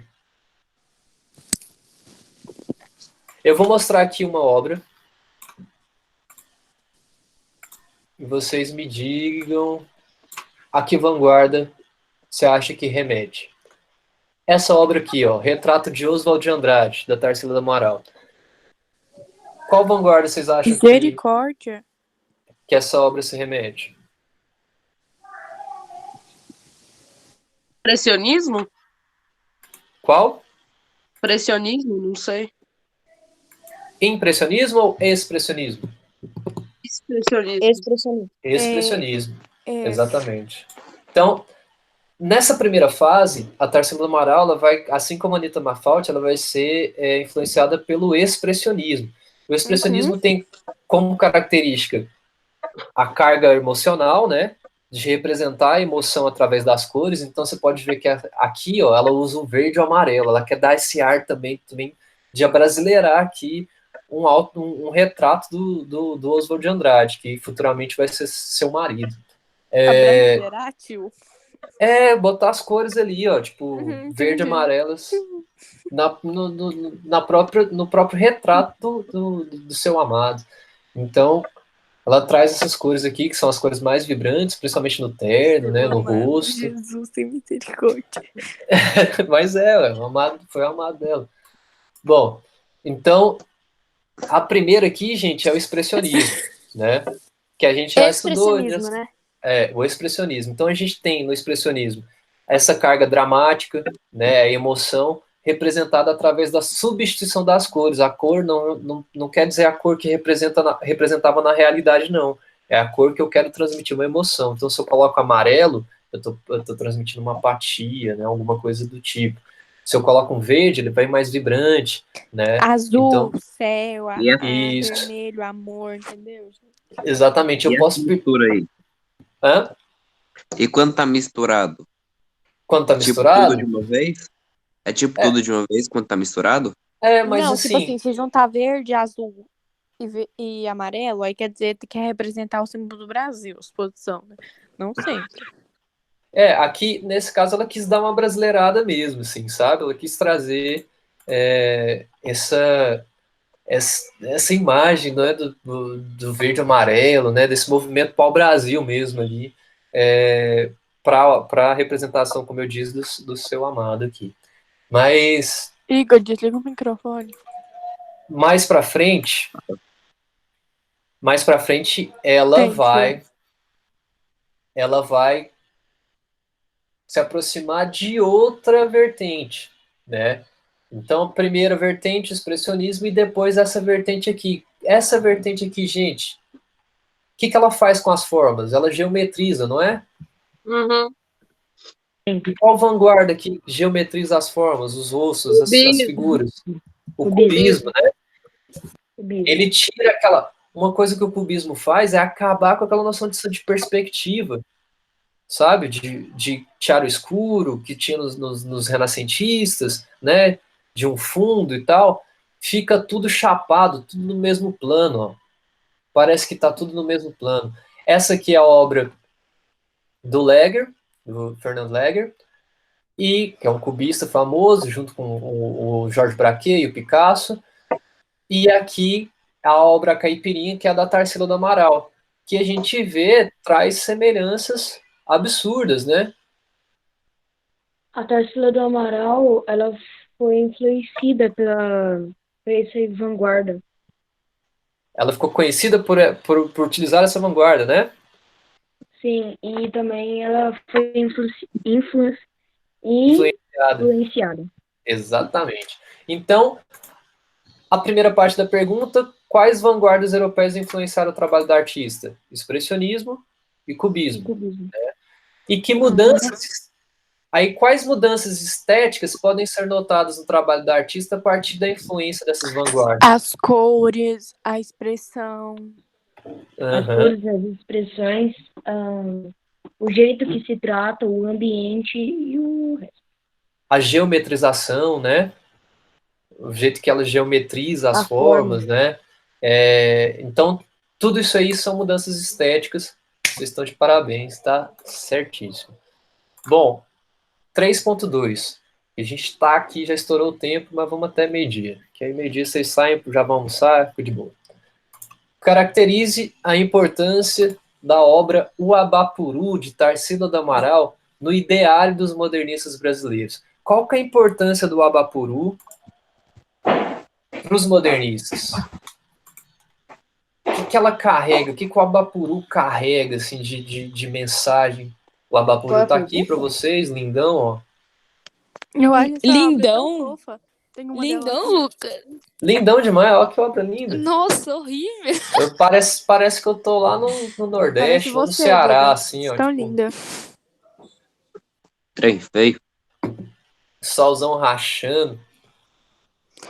Speaker 2: Eu vou mostrar aqui uma obra. E vocês me digam a que vanguarda você acha que remete. Essa obra aqui, ó, Retrato de Oswald de Andrade, da Tarsila do Amaral. Qual vanguarda vocês acham
Speaker 5: Misericórdia.
Speaker 2: que essa obra se remete?
Speaker 10: Pressionismo?
Speaker 2: Qual?
Speaker 10: Pressionismo? Não sei.
Speaker 2: Impressionismo ou expressionismo?
Speaker 10: Expressionismo.
Speaker 9: Expressionismo.
Speaker 2: Expressionismo,
Speaker 5: É,
Speaker 2: exatamente. Então, nessa primeira fase, a Tarsila do Amaral, ela vai, assim como a Anita Malfatti, ela vai ser influenciada pelo expressionismo. O expressionismo tem como característica a carga emocional, né, de representar a emoção através das cores. Então você pode ver que aqui, ó, ela usa um verde e um amarelo. Ela quer dar esse ar também de abrasileirar aqui um retrato do Oswald de Andrade, que futuramente vai ser seu marido.
Speaker 5: Abrasileirar, tio.
Speaker 2: Botar as cores ali, ó, tipo, verde e amarelas no próprio retrato do seu amado. Então, ela traz essas cores aqui, que são as cores mais vibrantes, principalmente no terno, né, no
Speaker 5: Amado,
Speaker 2: rosto.
Speaker 5: Jesus tem misericórdia.
Speaker 2: Mas foi o amado dela. Bom, então, a primeira aqui, gente, é o expressionismo, né? Que a gente já estudou.
Speaker 4: Expressionismo, né?
Speaker 2: O expressionismo. Então, a gente tem no expressionismo essa carga dramática, né, a emoção, representada através da substituição das cores. A cor não quer dizer a cor que representava na realidade, não. É a cor que eu quero transmitir uma emoção. Então, se eu coloco amarelo, eu tô transmitindo uma apatia, né, alguma coisa do tipo. Se eu coloco um verde, ele vai mais vibrante, né?
Speaker 5: Azul,
Speaker 2: Então,
Speaker 5: céu,
Speaker 2: isso.
Speaker 5: vermelho, amor, entendeu?
Speaker 2: Exatamente. Eu posso...
Speaker 6: mistura aí.
Speaker 2: Hã?
Speaker 6: E quando tá misturado?
Speaker 2: Quando tá
Speaker 6: Tipo
Speaker 2: misturado?
Speaker 6: tudo de uma vez? É tipo tudo de uma vez quando tá misturado?
Speaker 2: Mas
Speaker 5: não,
Speaker 2: assim...
Speaker 5: tipo assim, se juntar verde, azul e amarelo, aí quer dizer que quer representar o símbolo do Brasil, exposição, né? Não sempre.
Speaker 2: Aqui, nesse caso, ela quis dar uma brasileirada mesmo, assim, sabe? Ela quis trazer essa imagem, né, do verde e amarelo, né, desse movimento pau-brasil mesmo ali, para a representação, como eu disse, do seu amado aqui. Mas...
Speaker 5: Igor, desliga o microfone.
Speaker 2: Mais para frente, ela vai se aproximar de outra vertente, né? Então, primeira vertente, expressionismo, e depois essa vertente aqui. Essa vertente aqui, gente, o que ela faz com as formas? Ela geometriza, não é?
Speaker 10: Uhum.
Speaker 2: E qual vanguarda que geometriza as formas, os rostos, as figuras? O cubismo, né? Ele tira uma coisa que o cubismo faz é acabar com aquela noção de perspectiva, sabe? De chiaro escuro que tinha nos renascentistas, né? De um fundo e tal. Fica tudo chapado, tudo no mesmo plano, ó. Parece que está tudo no mesmo plano. Essa aqui é a obra do Leger, do Fernand Leger, que é um cubista famoso, junto com o Georges Braquet e o Picasso. E aqui a obra Caipirinha, que é a da Tarsila do Amaral, que a gente vê, traz semelhanças absurdas, né?
Speaker 9: A Tarsila do Amaral, ela foi influenciada pela essa vanguarda.
Speaker 2: Ela ficou conhecida por utilizar essa vanguarda, né?
Speaker 9: Sim, e também ela foi influenciada.
Speaker 2: Exatamente. Então, a primeira parte da pergunta: quais vanguardas europeias influenciaram o trabalho da artista? Expressionismo e cubismo. Né? E que mudanças... Aí, quais mudanças estéticas podem ser notadas no trabalho da artista a partir da influência dessas vanguardas?
Speaker 5: As cores, a expressão.
Speaker 9: As cores, as expressões, o jeito que se trata, o ambiente e o resto.
Speaker 2: A geometrização, né? O jeito que ela geometriza as formas, né? Então, tudo isso aí são mudanças estéticas. Vocês estão de parabéns, tá? Certíssimo. Bom, 3.2. A gente está aqui, já estourou o tempo, mas vamos até meio-dia. Que aí meio-dia vocês saem, já vão almoçar, fica de boa. Caracterize a importância da obra O Abapuru, de Tarsila do Amaral, no ideário dos modernistas brasileiros. Qual que é a importância do Abapuru para os modernistas? O que ela carrega? O que o Abapuru carrega assim, de mensagem? O Abapuru está aqui para vocês, lindão, ó.
Speaker 5: Eu acho essa
Speaker 4: Lindão.
Speaker 5: obra tão fofa. Tem uma
Speaker 4: Lindão,
Speaker 5: dela
Speaker 4: Lucas.
Speaker 2: Lindão demais, olha que obra linda.
Speaker 4: Nossa, horrível.
Speaker 2: Parece que eu tô lá no
Speaker 5: Parece
Speaker 2: Nordeste ou no
Speaker 5: você,
Speaker 2: Ceará,
Speaker 5: Duda.
Speaker 2: assim, ó.
Speaker 5: Tão
Speaker 2: Tipo,
Speaker 5: linda.
Speaker 6: Trem feio.
Speaker 2: solzão rachando,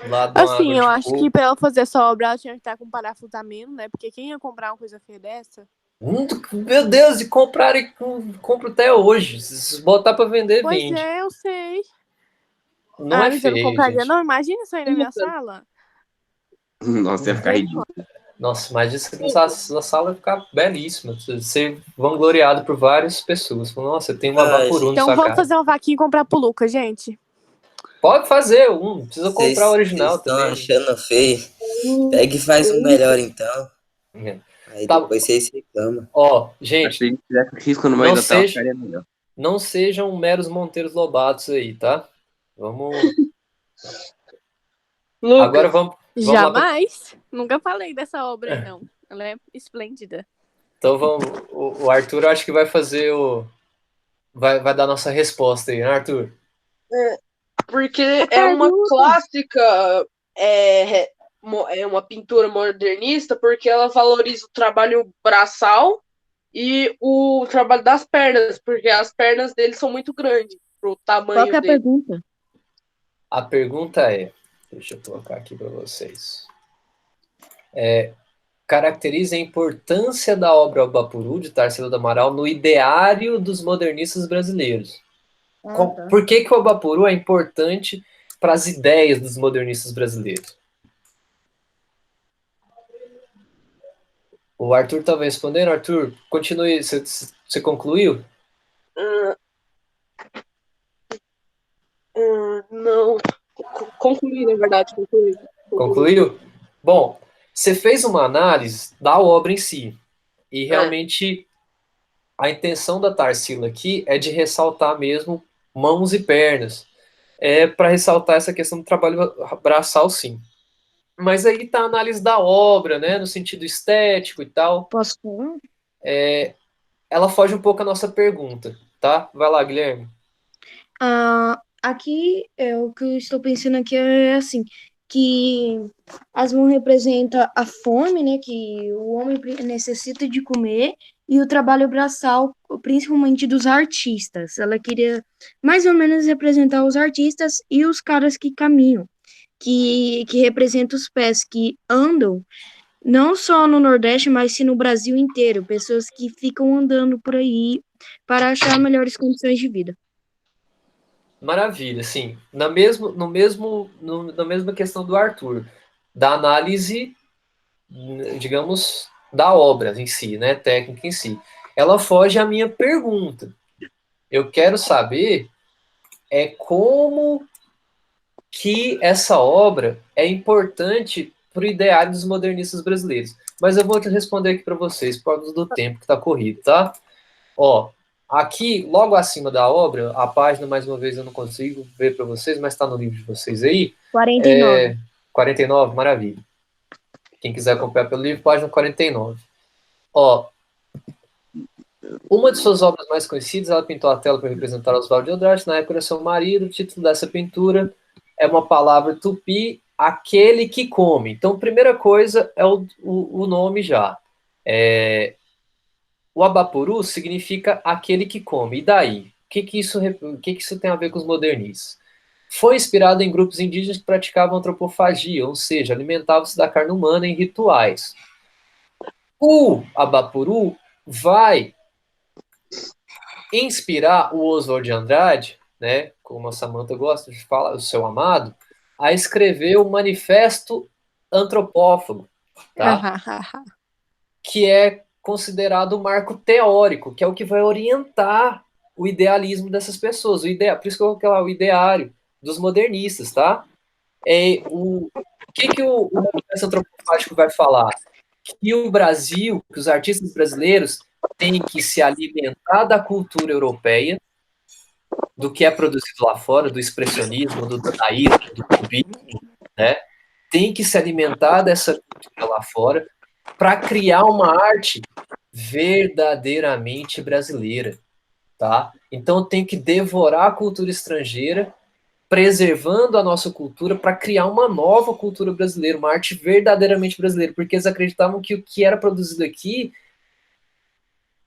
Speaker 2: lá de uma
Speaker 5: Assim,
Speaker 2: água
Speaker 5: eu
Speaker 2: de
Speaker 5: acho que
Speaker 2: coco.
Speaker 5: pra ela fazer essa obra, ela tinha que estar com parafusamento, né? Porque quem ia comprar uma coisa feia dessa?
Speaker 2: Meu Deus, e compraram, compro até hoje. Se botar pra vender,
Speaker 5: Pois
Speaker 2: vende.
Speaker 5: é, eu sei.
Speaker 2: Não é
Speaker 5: Mas eu não
Speaker 2: feio,
Speaker 5: compraria,
Speaker 2: gente.
Speaker 5: não. Imagina isso aí na minha sala.
Speaker 6: Nossa, ia ficar ridículo.
Speaker 2: Nossa, mas isso aqui na sala vai ficar belíssima. Ser vangloriado por várias pessoas. Nossa, tem uma Vaporub na
Speaker 5: Então
Speaker 2: sua
Speaker 5: vamos
Speaker 2: casa.
Speaker 5: fazer uma vaquinha e comprar pro Lucas, gente.
Speaker 2: Pode fazer um, não precisa comprar o
Speaker 1: Vocês
Speaker 2: original
Speaker 1: estão
Speaker 2: também.
Speaker 1: achando feio? Pega e faz um melhor então. Aí
Speaker 2: Tá.
Speaker 1: depois vocês reclamam.
Speaker 2: Ó,
Speaker 6: Se
Speaker 2: gente,
Speaker 6: tivesse risco no meio
Speaker 2: não
Speaker 6: da tela,
Speaker 2: seja,
Speaker 6: ficaria melhor.
Speaker 2: não sejam meros Monteiros Lobatos aí, tá? Vamos. Agora
Speaker 10: Lucas,
Speaker 2: vamos lá pra...
Speaker 5: Jamais. Nunca falei dessa obra aí, não. Ela é esplêndida.
Speaker 2: Então vamos. O Arthur, eu acho que vai fazer o. Vai dar nossa resposta aí, né, Arthur?
Speaker 10: porque é uma clássica, é uma pintura modernista, porque ela valoriza o trabalho braçal e o trabalho das pernas, porque as pernas dele são muito grandes pro tamanho
Speaker 9: Qual que é a
Speaker 10: dele.
Speaker 9: pergunta?
Speaker 2: A pergunta é. Deixa eu colocar aqui para vocês. Caracteriza a importância da obra Abapuru, de Tarsila do Amaral, no ideário dos modernistas brasileiros.
Speaker 9: Tá.
Speaker 2: Por que o Abapuru é importante para as ideias dos modernistas brasileiros? O Arthur estava respondendo. Arthur, continue. Você concluiu?
Speaker 10: Não. Concluí, na verdade.
Speaker 2: Concluiu? Bom, você fez uma análise da obra em si. E realmente a intenção da Tarsila aqui é de ressaltar mesmo mãos e pernas. É para ressaltar essa questão do trabalho braçal, sim. Mas aí está a análise da obra, né, no sentido estético e tal.
Speaker 9: Posso falar?
Speaker 2: Ela foge um pouco à nossa pergunta, tá? Vai lá, Guilherme.
Speaker 9: Aqui, o que eu estou pensando aqui é assim, que as mãos representam a fome, né, que o homem necessita de comer, e o trabalho braçal, principalmente dos artistas. Ela queria mais ou menos representar os artistas e os caras que caminham, que representam os pés, que andam, não só no Nordeste, mas sim no Brasil inteiro, pessoas que ficam andando por aí para achar melhores condições de vida.
Speaker 2: Maravilha, sim. Na mesma questão do Arthur, da análise, digamos, da obra em si, né, técnica em si. Ela foge à minha pergunta. Eu quero saber como que essa obra é importante para o ideário dos modernistas brasileiros. Mas eu vou responder aqui para vocês, por causa do tempo que está corrido, tá? Ó, aqui, logo acima da obra, a página, mais uma vez, eu não consigo ver para vocês, mas está no livro de vocês aí.
Speaker 9: 49.
Speaker 2: 49, maravilha. Quem quiser acompanhar pelo livro, página 49. Ó, uma de suas obras mais conhecidas, ela pintou a tela para representar Oswaldo de Andrade, na época era seu marido. O título dessa pintura é uma palavra tupi, aquele que come. Então, primeira coisa é o nome já. O Abapuru significa aquele que come. E daí? O que isso tem a ver com os modernistas? Foi inspirado em grupos indígenas que praticavam antropofagia, ou seja, alimentavam-se da carne humana em rituais. O Abapuru vai inspirar o Oswald de Andrade, né, como a Samantha gosta de falar, o seu amado, a escrever o Manifesto Antropófago, tá? Que é considerado um marco teórico, que é o que vai orientar o idealismo dessas pessoas, por isso que eu vou falar o ideário dos modernistas, tá? O que o Manifesto Antropofágico vai falar? Que o Brasil, que os artistas brasileiros têm que se alimentar da cultura europeia, do que é produzido lá fora, do expressionismo, do dadaísmo, do cubismo, né? Tem que se alimentar dessa cultura lá fora para criar uma arte verdadeiramente brasileira, tá? Então tem que devorar a cultura estrangeira preservando a nossa cultura para criar uma nova cultura brasileira, uma arte verdadeiramente brasileira, porque eles acreditavam que o que era produzido aqui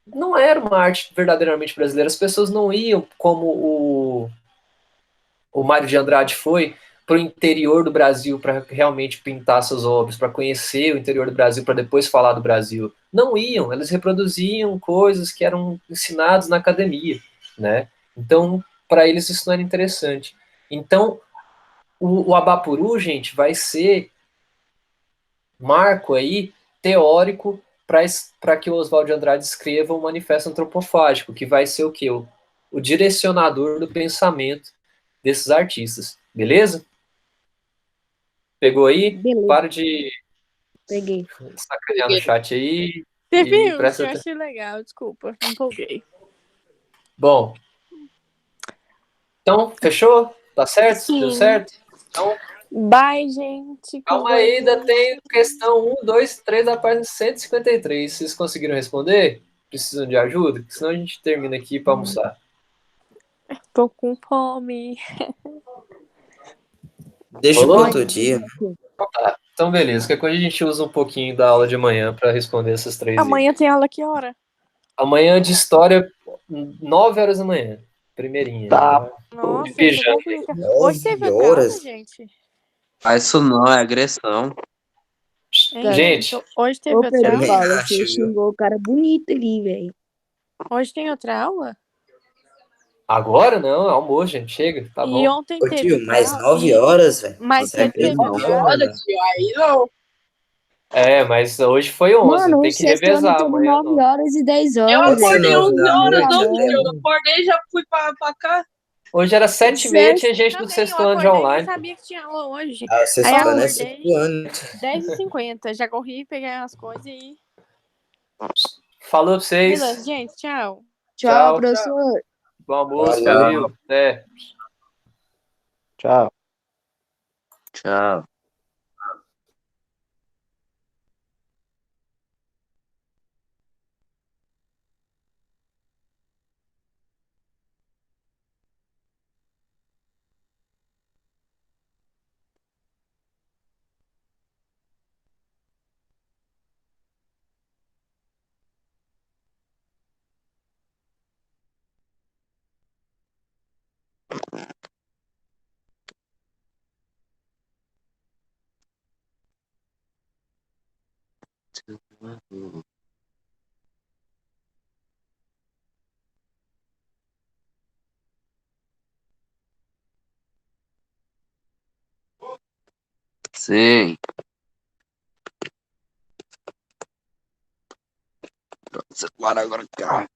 Speaker 2: não era uma arte verdadeiramente brasileira. As pessoas não iam como o Mário de Andrade foi para o interior do Brasil para realmente pintar suas obras, para conhecer o interior do Brasil, para depois falar do Brasil. Não iam, eles reproduziam coisas que eram ensinadas na academia, né? Então, para eles isso não era interessante. Então, o Abapuru, gente, vai ser marco aí teórico para que o Oswald de Andrade escreva o Manifesto Antropofágico, que vai ser o quê? O direcionador do pensamento desses artistas. Beleza? Pegou aí?
Speaker 9: Beleza.
Speaker 2: Para de
Speaker 9: Peguei.
Speaker 2: sacanear no chat aí.
Speaker 5: Você
Speaker 2: E
Speaker 5: viu?
Speaker 2: presta
Speaker 5: Eu
Speaker 2: atenção.
Speaker 5: achei legal, desculpa, me empolguei.
Speaker 2: Bom. Então, fechou? Tá certo?
Speaker 5: Sim.
Speaker 2: Deu certo? Então,
Speaker 5: bye, gente.
Speaker 2: calma aí, ainda tem questão 1, 2, 3 da página 153. Vocês conseguiram responder? Precisam de ajuda? Senão a gente termina aqui para almoçar.
Speaker 5: Tô com fome.
Speaker 1: Deixa
Speaker 2: Rolou?
Speaker 1: para outro dia.
Speaker 2: Tá. Então, beleza. Qualquer coisa a gente usa um pouquinho da aula de amanhã para responder essas 3
Speaker 5: Amanhã tem aula que hora?
Speaker 2: Amanhã de história, 9 horas da manhã. Primeirinha.
Speaker 8: Tá.
Speaker 5: Nossa,
Speaker 2: De pijama.
Speaker 5: isso complica. Hoje teve outra
Speaker 1: 9
Speaker 5: aula,
Speaker 1: horas?
Speaker 5: gente?
Speaker 6: Ah, isso não, é agressão.
Speaker 5: Hein,
Speaker 2: Gente.
Speaker 5: Hoje teve
Speaker 9: Ô,
Speaker 5: outra
Speaker 9: Pedro
Speaker 5: aula?
Speaker 9: Paulo,
Speaker 1: acho,
Speaker 9: você
Speaker 1: viu?
Speaker 9: xingou o cara bonito ali, velho.
Speaker 5: Hoje tem outra aula?
Speaker 2: Agora não, almoço, gente. Chega, tá
Speaker 5: E
Speaker 2: bom.
Speaker 5: ontem
Speaker 1: Ô,
Speaker 5: teve
Speaker 1: tio, mais
Speaker 5: outra aula?
Speaker 1: 9 horas, velho?
Speaker 5: Mais
Speaker 1: Você é
Speaker 5: cedo teve
Speaker 1: pesado,
Speaker 5: outra aula?
Speaker 10: Olha,
Speaker 1: mano.
Speaker 10: tio, aí não.
Speaker 2: É, mas hoje foi 11.
Speaker 9: Mano, o
Speaker 2: Tem que
Speaker 9: sexto ano
Speaker 2: revezar
Speaker 9: teve
Speaker 2: amanhã.
Speaker 9: 9 horas e 10
Speaker 10: Eu
Speaker 9: horas,
Speaker 1: Pode ser
Speaker 10: acordei
Speaker 9: velho.
Speaker 1: 9
Speaker 10: 11
Speaker 1: da
Speaker 10: horas
Speaker 1: noite,
Speaker 10: ontem,
Speaker 1: até.
Speaker 10: eu acordei e já fui pra cá.
Speaker 2: Hoje era 7h30, tinha gente do
Speaker 5: Também,
Speaker 2: sexto
Speaker 5: eu
Speaker 2: ano de
Speaker 5: acordei e
Speaker 2: online.
Speaker 5: não sabia que tinha aula hoje.
Speaker 1: Ah, vocês
Speaker 5: Aí eu
Speaker 1: falam, né?
Speaker 5: acordei
Speaker 1: Sexto ano.
Speaker 5: 10h50. Já corri, peguei as coisas e...
Speaker 2: Falou pra vocês.
Speaker 5: Beleza, gente, tchau.
Speaker 9: Tchau, professor.
Speaker 2: Bom almoço,
Speaker 1: Valeu.
Speaker 2: valeu. Até.
Speaker 8: Tchau.
Speaker 6: Tchau. Sim. Celular agora, cara.